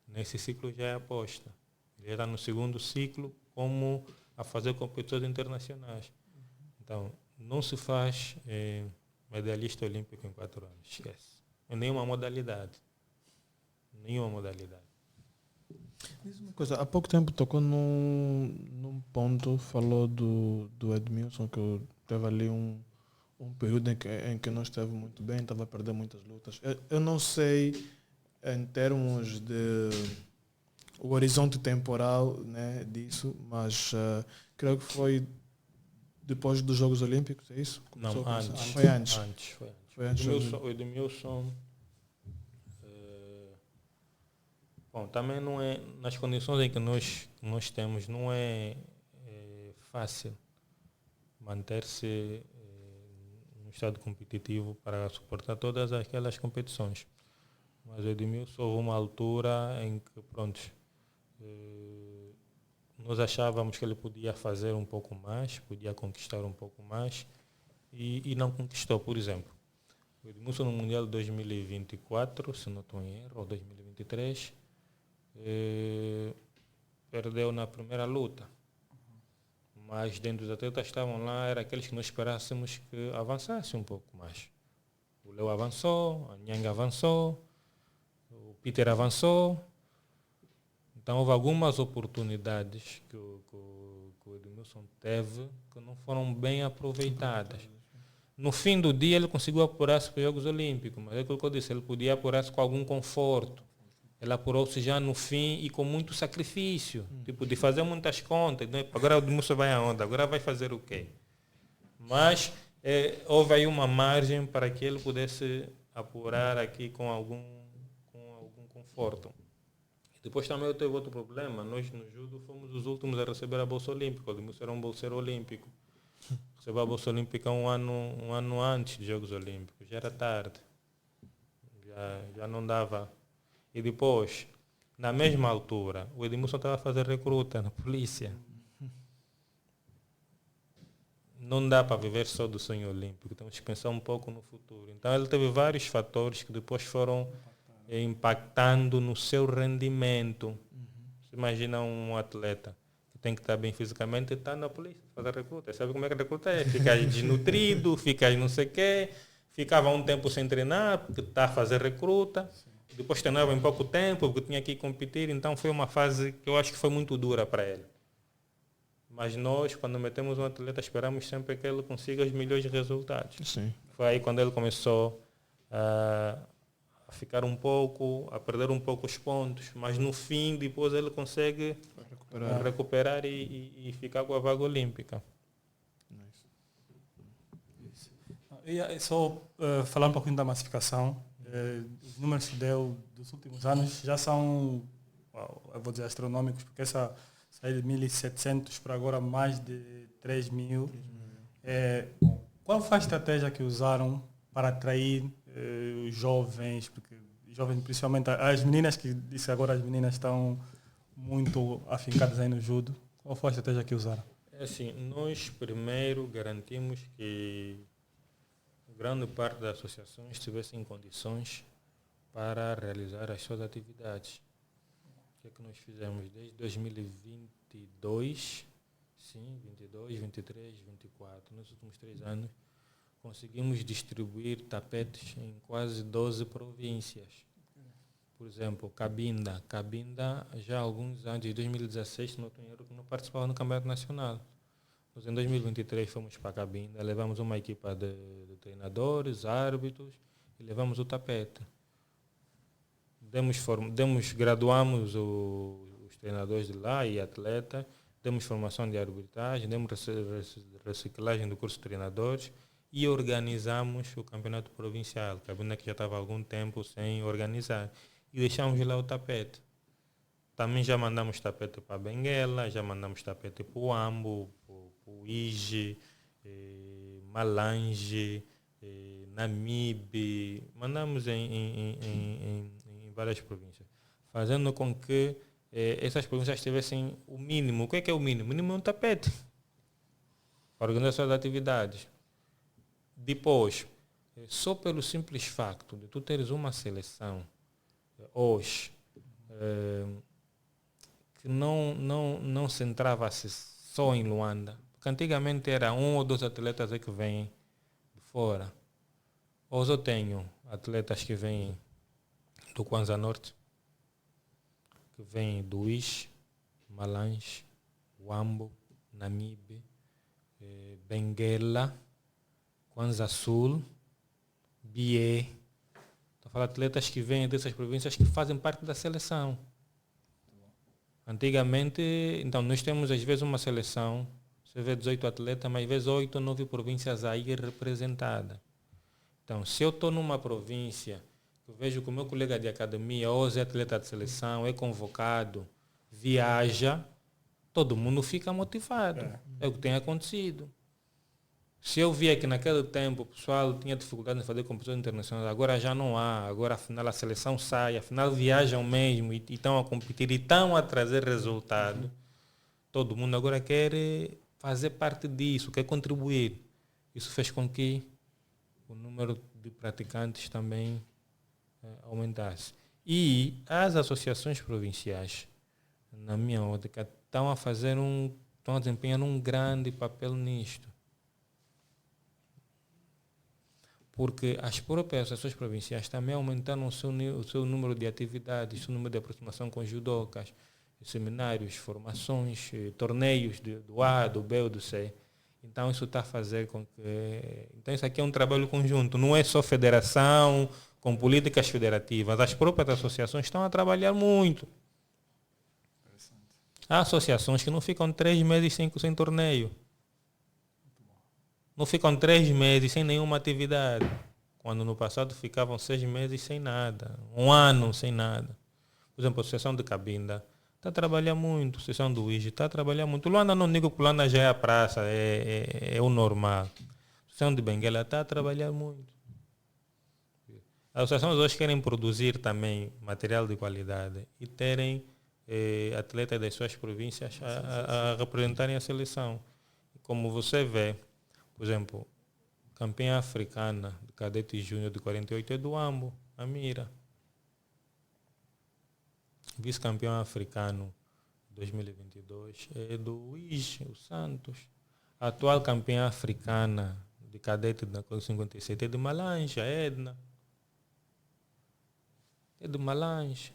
Nesse ciclo já é aposta. Ele está no segundo ciclo como a fazer competições internacionais. Então, não se faz medalhista olímpico em 4 anos. Esquece. Em nenhuma modalidade. Nenhuma modalidade. Diz uma coisa, há pouco tempo tocou num ponto, falou do Edmilson, que teve ali um período em que não esteve muito bem, estava a perder muitas lutas. Eu não sei, em termos de o horizonte temporal, né, disso, mas creio que foi depois dos Jogos Olímpicos, é isso? Não, antes. Foi antes. Foi antes. O Edmilson bom, também não é, nas condições em que nós temos, não é fácil manter-se no estado competitivo para suportar todas aquelas competições. Mas o Edmilson houve uma altura em que, pronto, nós achávamos que ele podia fazer um pouco mais, podia conquistar um pouco mais e não conquistou. Por exemplo, o Edmilson no Mundial de 2024, se não estou em erro, ou 2023, perdeu na primeira luta. Mas dentro dos atletas que estavam lá, eram aqueles que nós esperássemos que avançasse um pouco mais. O Leo avançou, a Nhang avançou, o Peter avançou. Então houve algumas oportunidades que o Edmilson teve que não foram bem aproveitadas. No fim do dia ele conseguiu apurar-se para os Jogos Olímpicos, mas é aquilo que eu disse, ele podia apurar-se com algum conforto. Ele apurou-se já no fim e com muito sacrifício, tipo de fazer muitas contas. Né? Agora o Edmilson vai aonde? Agora vai fazer o quê? Mas houve aí uma margem para que ele pudesse apurar aqui com algum conforto. Depois também teve outro problema. Nós no judo fomos os últimos a receber a bolsa olímpica. O Edmilson era um bolseiro olímpico. Recebeu a bolsa olímpica um ano antes dos Jogos Olímpicos. Já era tarde. Já não dava. E depois, na mesma altura, o Edmilson estava a fazer recruta na polícia. Não dá para viver só do sonho olímpico. Temos que pensar um pouco no futuro. Então ele teve vários fatores que depois foram impactando no seu rendimento. Você imagina um atleta que tem que estar bem fisicamente e está na polícia, fazer recruta. Sabe como é que recruta é? Fica desnutrido, fica não sei o quê, ficava um tempo sem treinar, porque está a fazer recruta. Depois treinava em pouco tempo, porque tinha que competir. Então foi uma fase que eu acho que foi muito dura para ele. Mas nós, quando metemos um atleta, esperamos sempre que ele consiga os melhores resultados. Sim. Foi aí quando ele começou a ficar um pouco, a perder um pouco os pontos, mas no fim, depois ele consegue recuperar e ficar com a vaga olímpica. E só falar um pouquinho da massificação. Os números que deu dos últimos anos já são, eu vou dizer, astronômicos, porque essa saiu de 1.700 para agora mais de 3.000. Qual foi a estratégia que usaram para atrair os jovens, porque jovens, principalmente as meninas, que disse agora as meninas estão muito afincadas aí no judo? Qual foi a estratégia que usaram? Assim, nós primeiro garantimos que grande parte das associações estivessem em condições para realizar as suas atividades. O que é que nós fizemos desde 2022, sim, 22, 23, 24, nos últimos 3 anos, conseguimos distribuir tapetes em quase 12 províncias. Por exemplo, Cabinda. Cabinda, já há alguns anos, de 2016, se não tenho erro, não participava no Campeonato Nacional. Nós, em 2023, fomos para Cabinda, levamos uma equipa de treinadores, árbitros, e levamos o tapete. Graduamos os treinadores de lá e atletas, demos formação de arbitragem, demos reciclagem do curso de treinadores, e organizamos o campeonato provincial, Cabinda que já estava há algum tempo sem organizar. E deixamos lá o tapete. Também já mandamos tapete para Benguela, já mandamos tapete para o Ambo, para o Ige, Malange, Namibe. Mandamos em várias províncias, fazendo com que essas províncias tivessem o mínimo. O que é o mínimo? O mínimo é um tapete para organizar suas atividades. Depois, só pelo simples facto de tu teres uma seleção hoje que não centrava-se só em Luanda, porque antigamente era 1 ou 2 atletas que vêm de fora. Hoje eu tenho atletas que vêm do Kwanza Norte, que vêm do Ish, Malange, Wambo, Namibe, Benguela, Kwanza Sul, Bié. Estou a falar de atletas que vêm dessas províncias que fazem parte da seleção. Antigamente, então nós temos às vezes uma seleção, você vê 18 atletas, mas às vezes 8 ou 9 províncias aí representadas. Então, se eu estou numa província, eu vejo que o meu colega de academia, ou é atleta de seleção, é convocado, viaja, todo mundo fica motivado. É o que tem acontecido. Se eu via que naquele tempo o pessoal tinha dificuldade em fazer competições internacionais, agora já não há, agora afinal a seleção sai, afinal viajam mesmo e estão a competir e estão a trazer resultado. Todo mundo agora quer fazer parte disso, quer contribuir. Isso fez com que o número de praticantes também aumentasse. E as associações provinciais, na minha ótica, estão a desempenhar um grande papel nisto. Porque as próprias associações provinciais também aumentaram o seu número de atividades, o seu número de aproximação com judocas, seminários, formações, torneios do A, do B ou do C. Então isso está a fazer com que... Então isso aqui é um trabalho conjunto, não é só federação com políticas federativas. As próprias associações estão a trabalhar muito. Há associações que não ficam 3 meses sem torneio. Não ficam 3 meses sem nenhuma atividade. Quando no passado ficavam 6 meses sem nada. 1 ano sem nada. Por exemplo, a Associação de Cabinda está a trabalhar muito. A Associação do Ige está a trabalhar muito. Luanda não digo que Luanda já é a praça, é o normal. A Associação de Benguela está a trabalhar muito. As associações hoje querem produzir também material de qualidade e terem atletas das suas províncias a representarem a seleção. Como você vê, por exemplo, campeã africana de cadete júnior de 48 é do Ambo, a Mira. Vice-campeão africano de 2022 é do Ige, o Santos. A atual campeã africana de cadete da 57 é de Malange, a Edna. É de Malange.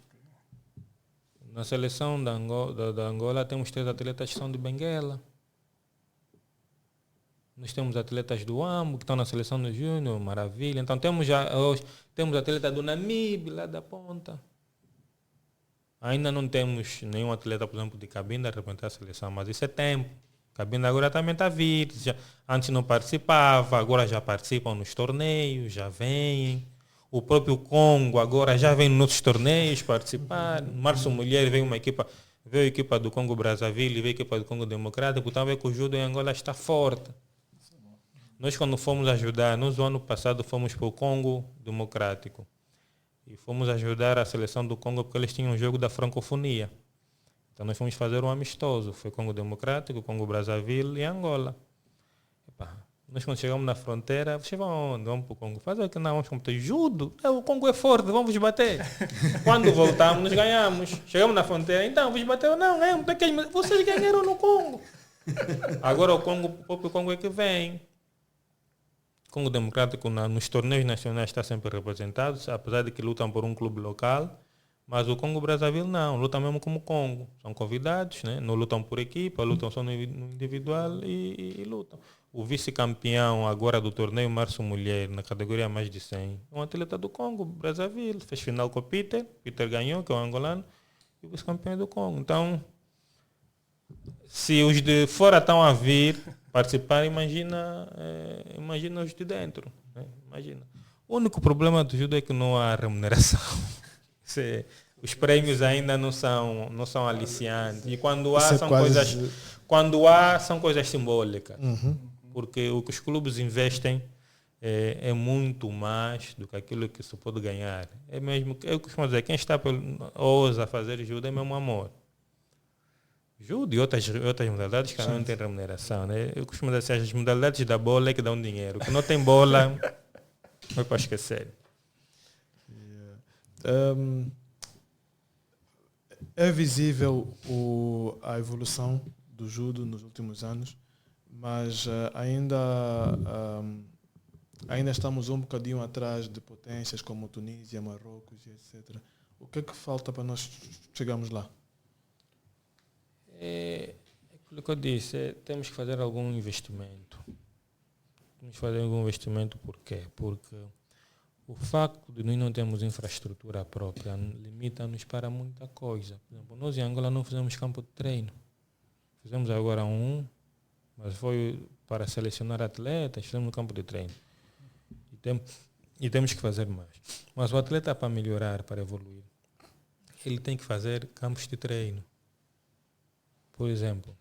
Na seleção da Angola temos 3 atletas que são de Benguela. Nós temos atletas do AMBO que estão na seleção do Júnior, maravilha. Então temos atletas do Namibe, lá da ponta. Ainda não temos nenhum atleta, por exemplo, de Cabinda a representar a seleção, mas isso é tempo. Cabinda agora também está a vir. Antes não participava, agora já participam nos torneios, já vêm. O próprio Congo agora já vem nos nossos torneios participar. Março Mulher veio a equipa do Congo Brazzaville, veio a equipa do Congo Democrático, então vê que o judo em Angola está forte. Nós quando fomos ajudar, no ano passado fomos para o Congo Democrático e fomos ajudar a seleção do Congo porque eles tinham um jogo da francofonia. Então nós fomos fazer um amistoso, foi Congo Democrático, Congo Brazzaville e Angola. Nós quando chegamos na fronteira, vocês vão onde? Vamos para o Congo. Fazer o que não, vamos competir judo. O Congo é forte, vamos bater. Quando voltamos, nós ganhamos. Chegamos na fronteira, então, vos bateu? Não, vocês ganharam no Congo. Agora o próprio Congo é que vem. O Congo Democrático nos torneios nacionais está sempre representado, apesar de que lutam por um clube local. Mas o Congo Brazzaville não, lutam mesmo como Congo. São convidados, né? Não lutam por equipa, lutam só no individual e lutam. O vice-campeão agora do torneio Março Mulher, na categoria mais de 100, um atleta do Congo, Brazzaville, fez final com o Peter ganhou, que é o angolano, e o vice-campeão do Congo. Então, se os de fora estão a vir participar, imagina os de dentro. Né? Imagina. O único problema do judo é que não há remuneração. Os prêmios ainda não são aliciantes. E quando há, são coisas simbólicas. Uhum. Porque o que os clubes investem é muito mais do que aquilo que se pode ganhar. É mesmo, eu costumo dizer, quem ousa fazer judo é mesmo amor. Judo e outras modalidades que não têm remuneração. Né? Eu costumo dizer, as modalidades da bola é que dão dinheiro. Que não tem bola, Foi para esquecer. É visível a evolução do judo nos últimos anos, mas ainda estamos um bocadinho atrás de potências como Tunísia, Marrocos e etc. O que é que falta para nós chegarmos lá? É aquilo que eu disse, temos que fazer algum investimento. Temos que fazer algum investimento por quê? Porque o facto de nós não termos infraestrutura própria limita-nos para muita coisa. Por exemplo, nós em Angola não fizemos campo de treino. Fizemos agora mas foi para selecionar atletas, fizemos no campo de treino. E temos que fazer mais. Mas o atleta, para melhorar, para evoluir, ele tem que fazer campos de treino. Por exemplo,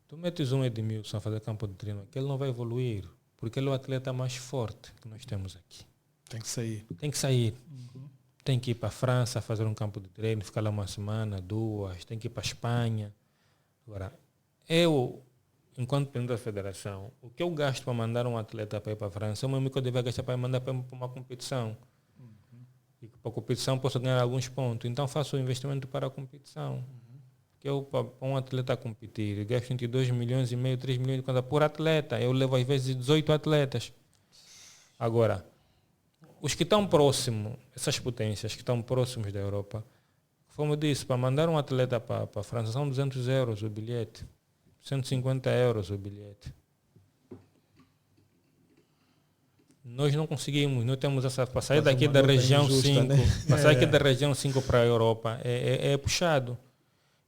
tu metes um Edmilson a fazer campo de treino, que ele não vai evoluir, porque ele é o atleta mais forte que nós temos aqui. Tem que sair. Tem que sair. Tem que ir para a França fazer um campo de treino, ficar lá uma semana, 2, tem que ir para a Espanha. Agora, eu, enquanto presidente da federação, o que eu gasto para mandar um atleta para ir para a França é o mesmo que eu deveria gastar para mandar para uma competição. E para a competição posso ganhar alguns pontos. Então faço o investimento para a competição. Que eu, para um atleta competir, eu gasto entre 2,5 milhões, 3 milhões de conta por atleta. Eu levo às vezes 18 atletas. Agora, os que estão próximos, essas potências que estão próximos da Europa, como eu disse, para mandar um atleta para a França são 200 euros o bilhete, 150 euros o bilhete. Nós não conseguimos, nós temos essa, para sair daqui da região 5, né? Para sair aqui da região 5 para a Europa é puxado.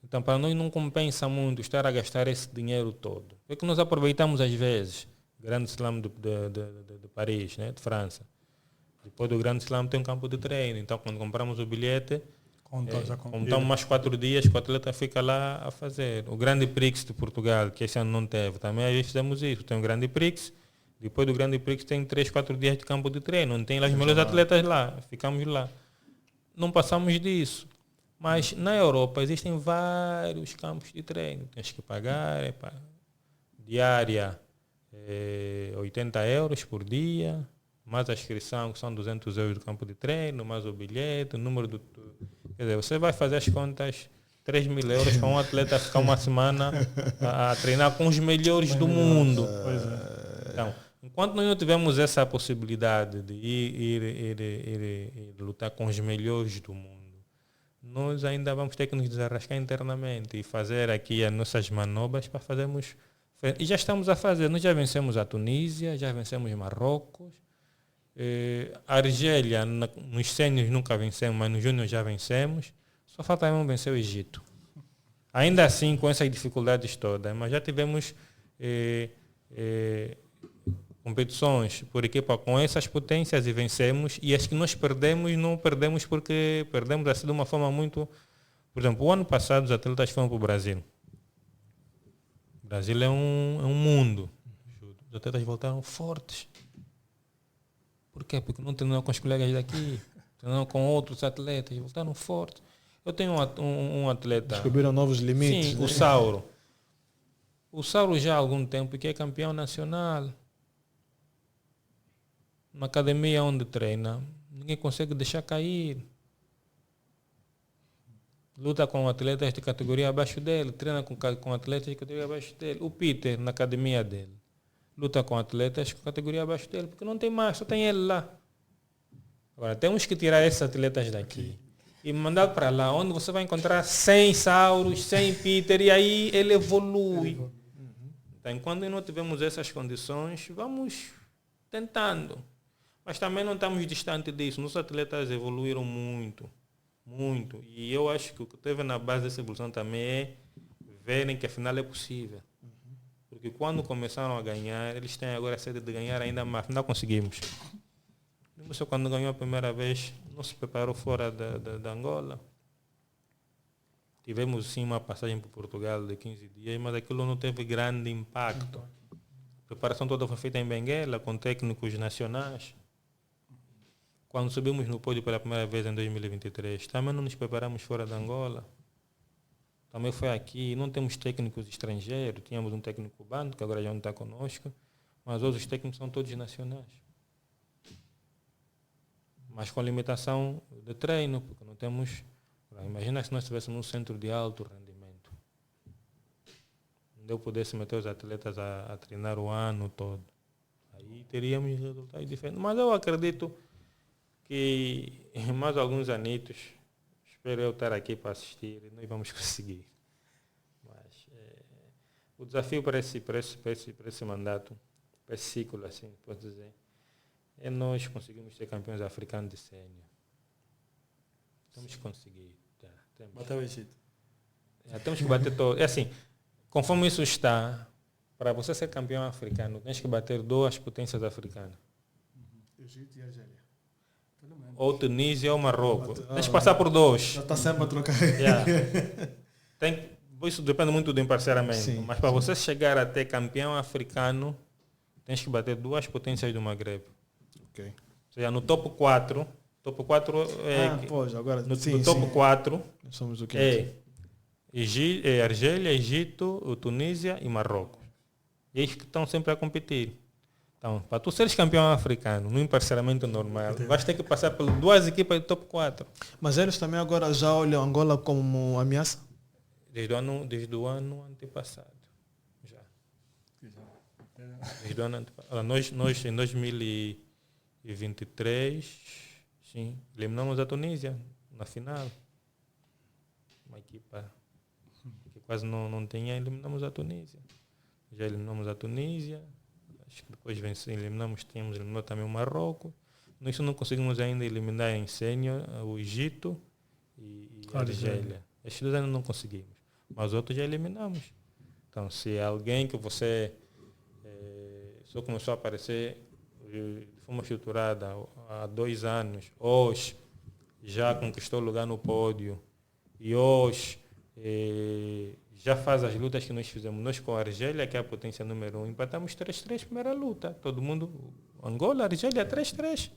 Então para nós não compensa muito estar a gastar esse dinheiro todo. É que nós aproveitamos às vezes, o Grande Slam de Paris, né, de França. Depois do Grande Slam tem um campo de treino. Então, quando compramos o bilhete, contamos mais 4 dias que o atleta fica lá a fazer. O Grande Prix de Portugal, que esse ano não teve, também às vezes fizemos isso. Tem o Grande Prix, depois do Grande Prix tem 3, 4 dias de campo de treino. Não tem lá os melhores atletas lá, ficamos lá. Não passamos disso. Mas na Europa existem vários campos de treino. Tens que pagar, diária 80 euros por dia, mais a inscrição, que são 200 euros do campo de treino, mais o bilhete, o número do... Quer dizer, você vai fazer as contas, 3 mil euros para um atleta ficar uma semana a treinar com os melhores do mundo. Então, enquanto nós não tivermos essa possibilidade de ir lutar com os melhores do mundo, nós ainda vamos ter que nos desarrascar internamente e fazer aqui as nossas manobras para fazermos... E já estamos a fazer. Nós já vencemos a Tunísia, já vencemos Marrocos, a Argélia, nos sêniores nunca vencemos, mas nos júniores já vencemos. Só falta mesmo vencer o Egito. Ainda assim, com essas dificuldades todas, mas já tivemos competições por equipa com essas potências e vencemos. E as que nós perdemos, não perdemos porque perdemos assim de uma forma muito... Por exemplo, o ano passado os atletas foram para o Brasil. O Brasil é um mundo. Os atletas voltaram fortes. Por quê? Porque não treinaram com os colegas daqui, treinaram com outros atletas, voltaram fortes. Eu tenho um atleta... Descobriram novos limites. Sim, né? O Sauro. O Sauro já há algum tempo que é campeão nacional. Na academia onde treina, ninguém consegue deixar cair. Luta com atletas de categoria abaixo dele, treina com atletas de categoria abaixo dele. O Peter, na academia dele, luta com atletas com categoria abaixo dele, porque não tem mais, só tem ele lá. Agora, temos que tirar esses atletas daqui e mandar para lá, onde você vai encontrar 100 Sauros, 100 Peter, e aí ele evolui. Então, enquanto não tivermos essas condições, vamos tentando. Mas também não estamos distantes disso. Nossos atletas evoluíram muito, muito. E eu acho que o que teve na base dessa evolução também é verem que afinal é possível. Porque quando começaram a ganhar, eles têm agora a sede de ganhar ainda mais. Afinal conseguimos. Você quando ganhou a primeira vez, não se preparou fora da Angola. Tivemos sim uma passagem para Portugal de 15 dias, mas aquilo não teve grande impacto. A preparação toda foi feita em Benguela, com técnicos nacionais. Quando subimos no pódio pela primeira vez em 2023, também não nos preparamos fora da Angola. Também foi aqui, não temos técnicos estrangeiros, tínhamos um técnico cubano, que agora já não está conosco, mas hoje os técnicos são todos nacionais. mas com limitação de treino, porque não temos... Imagina se nós estivéssemos num centro de alto rendimento, onde eu pudesse meter os atletas a treinar o ano todo. Aí teríamos resultados diferentes. Mas eu acredito que em mais alguns anitos, espero eu estar aqui para assistir e nós vamos conseguir. Mas o desafio para esse mandato, para esse ciclo, assim, posso dizer, é nós conseguimos ser campeões africanos de sénior. Temos que conseguir. Bater o Egito. Temos que bater todo. É assim, conforme isso está, para você ser campeão africano, tens que bater 2 potências africanas. Egito e Argélia. Ou Tunísia ou Marrocos. Tens que passar por 2. Já está sempre a trocar. Yeah. Isso depende muito do emparceramento. Sim, mas para você chegar a ter campeão africano, tens que bater 2 potências do Maghreb. Ok. Ou seja, no top 4 pois, agora, no sim, top sim. 4 Nós somos o quê? Argélia, Egito, Tunísia e Marrocos. E eles que estão sempre a competir. Então, para tu seres campeão africano, no emparceramento normal, vais ter que passar por 2 equipas do top 4. Mas eles também agora já olham Angola como ameaça? Desde o ano antepassado. Já. Desde o ano antepassado. Nós em 2023, sim, eliminamos a Tunísia na final. Uma equipa que quase não tinha, eliminamos a Tunísia. Já eliminamos a Tunísia. Acho que depois tínhamos eliminado também o Marrocos. Nós não conseguimos ainda eliminar em sénior o Egito e a Argélia. Estes 2 ainda não conseguimos. Mas outros já eliminamos. Então, se alguém que você só começou a aparecer de forma estruturada há 2 anos, hoje já conquistou lugar no pódio e hoje já faz as lutas que nós fizemos. Nós com a Argélia, que é a potência número 1, empatamos 3-3 primeira luta. Todo mundo, Angola, Argélia, 3-3.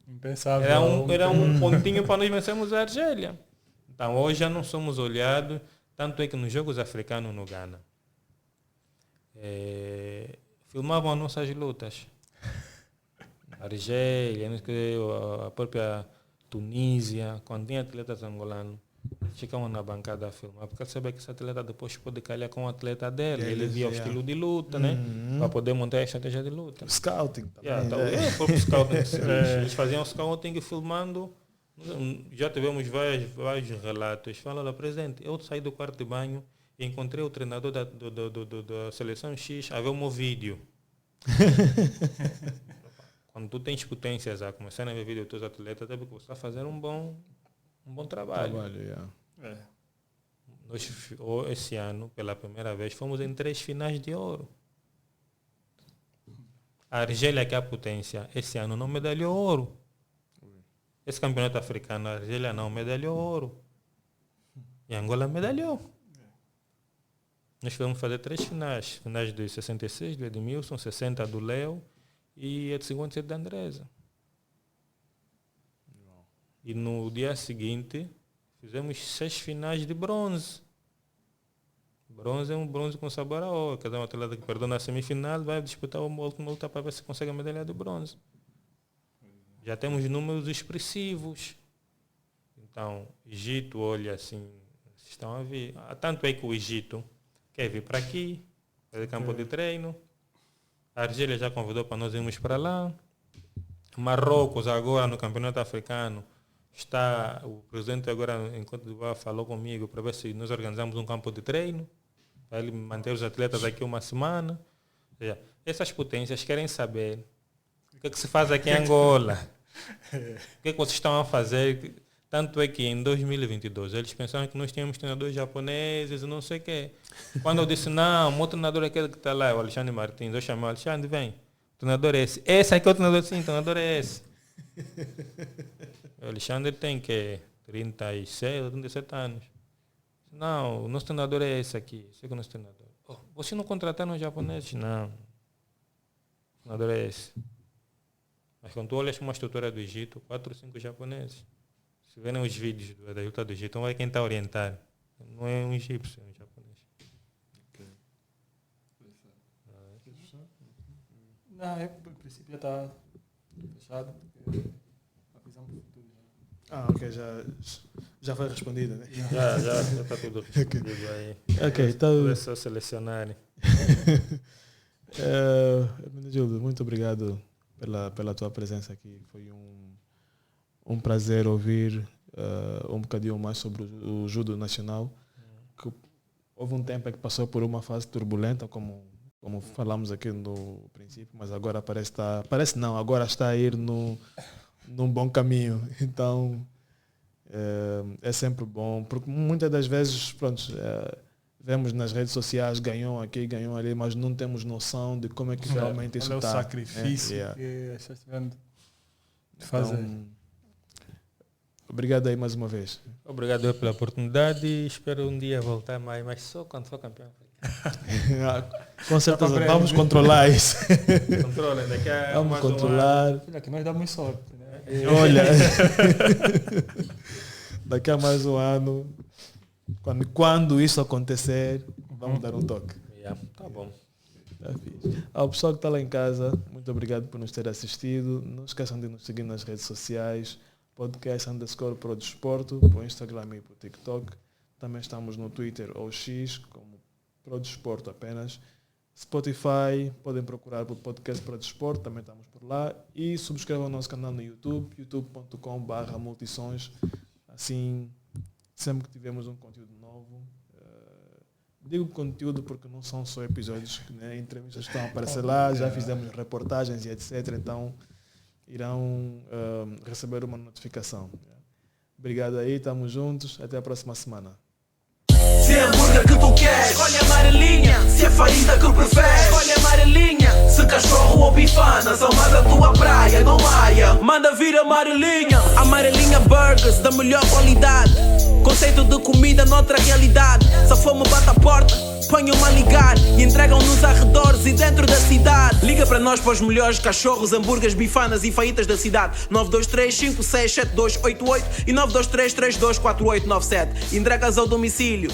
Impensável. Era um pontinho para nós vencermos a Argélia. Então, hoje já não somos olhados, tanto é que nos Jogos Africanos no Ghana, filmavam as nossas lutas. A Argélia, a própria Tunísia, quando tinha atletas angolanos, ficavam na bancada a filmar, porque sabe que esse atleta depois pode calhar com o atleta dele, ele via o estilo de luta, né? Para poder montar a estratégia de luta. Scouting também. O próprio scouting. Eles faziam scouting filmando. Já tivemos vários relatos. Fala lá, presidente, eu saí do quarto de banho e encontrei o treinador da seleção X a ver o meu vídeo. Quando tu tens potências a começar a ver vídeo dos teus atletas, é porque você está fazendo um bom trabalho. Nós, esse ano, pela primeira vez, fomos em 3 finais de ouro. A Argélia, que é a potência, esse ano não medalhou ouro. Esse campeonato africano, a Argélia não medalhou ouro. E a Angola medalhou. Nós vamos fazer 3 finais. Finais de 66 do Edmilson, 60 do Léo e a de 57 da Andresa. E no dia seguinte, fizemos 6 finais de bronze. Bronze é um bronze com sabor a ouro. Cada um atleta que perdeu na semifinal vai disputar uma última luta para ver se consegue a medalha de bronze. Já temos números expressivos. Então, Egito, olha assim, vocês estão a ver. Tanto é que o Egito quer vir para aqui, fazer campo de treino. A Argélia já convidou para nós irmos para lá. Marrocos agora no campeonato africano o presidente agora, enquanto falou comigo, para ver se nós organizamos um campo de treino, para ele manter os atletas aqui uma semana. Ou seja, essas potências querem saber o que é que se faz aqui em Angola. O que é que vocês estão a fazer? Tanto é que em 2022 eles pensaram que nós tínhamos treinadores japoneses e não sei o quê. Quando eu disse, não, o meu treinador é aquele que está lá, o Alexandre Martins, eu chamei o Alexandre, vem, o treinador é esse. Esse aqui é o treinador, sim, o treinador é esse. O Alexandre tem que 36 ou 37 anos. Não, o nosso treinador é esse aqui. Esse é o nosso treinador. Oh, vocês não contrataram os japoneses? Não. O treinador é esse. Mas quando tu olhas uma estrutura do Egito, 4 ou 5 japoneses. Se verem os vídeos da luta do Egito, então é quem está a orientar. Não é um egípcio, é um japonês. Okay. Não, em princípio já está fechado. Ok, já foi respondida, né? Já está tudo respondido aí. Ok, então... É só selecionar. Júlio, muito obrigado pela tua presença aqui. Foi um prazer ouvir um bocadinho mais sobre o judo nacional. Que houve um tempo que passou por uma fase turbulenta, como falamos aqui no princípio, mas agora agora está a ir num bom caminho. Então é sempre bom, porque muitas das vezes, pronto, vemos nas redes sociais, ganhou aqui, ganhou ali, mas não temos noção de como é que realmente isso está. É o sacrifício que as pessoas tiveram de fazer. Então, obrigado aí mais uma vez. Obrigado eu pela oportunidade e espero um dia voltar mais, mas só quando for campeão. Com certeza, vamos controlar isso. Controlem, daqui a vamos controlar. Olha, que nós damos sorte, né? Olha, daqui a mais um ano, quando isso acontecer, vamos dar um toque. Tá bom. Ao pessoal que está lá em casa, muito obrigado por nos ter assistido. Não esqueçam de nos seguir nas redes sociais, podcast_ProDesporto, para o Instagram e para o TikTok. Também estamos no Twitter ou X, como ProDesporto apenas. Spotify, podem procurar por podcast ProDesporto, também estamos por lá. E subscrevam o nosso canal no YouTube, youtube.com/multisons. Assim, sempre que tivermos um conteúdo novo, digo conteúdo porque não são só episódios, né? Entrevistas estão a aparecer lá, já fizemos reportagens e etc. Então, irão receber uma notificação. Obrigado aí, estamos juntos, até a próxima semana. Se é hambúrguer que tu queres, escolhe a amarelinha. Se é faíta que preferes, escolhe a amarelinha. Se cachorro ou bifana, são mais a tua praia, não haia. Manda vir a amarelinha. Amarelinha Burgers, da melhor qualidade. Conceito de comida noutra realidade. Se a fome bate a porta, ponham-me a ligar e entregam nos arredores e dentro da cidade. Liga para nós para os melhores cachorros, hambúrgueres, bifanas e faítas da cidade. 923-567288 e 923-324897. Entregas ao domicílio.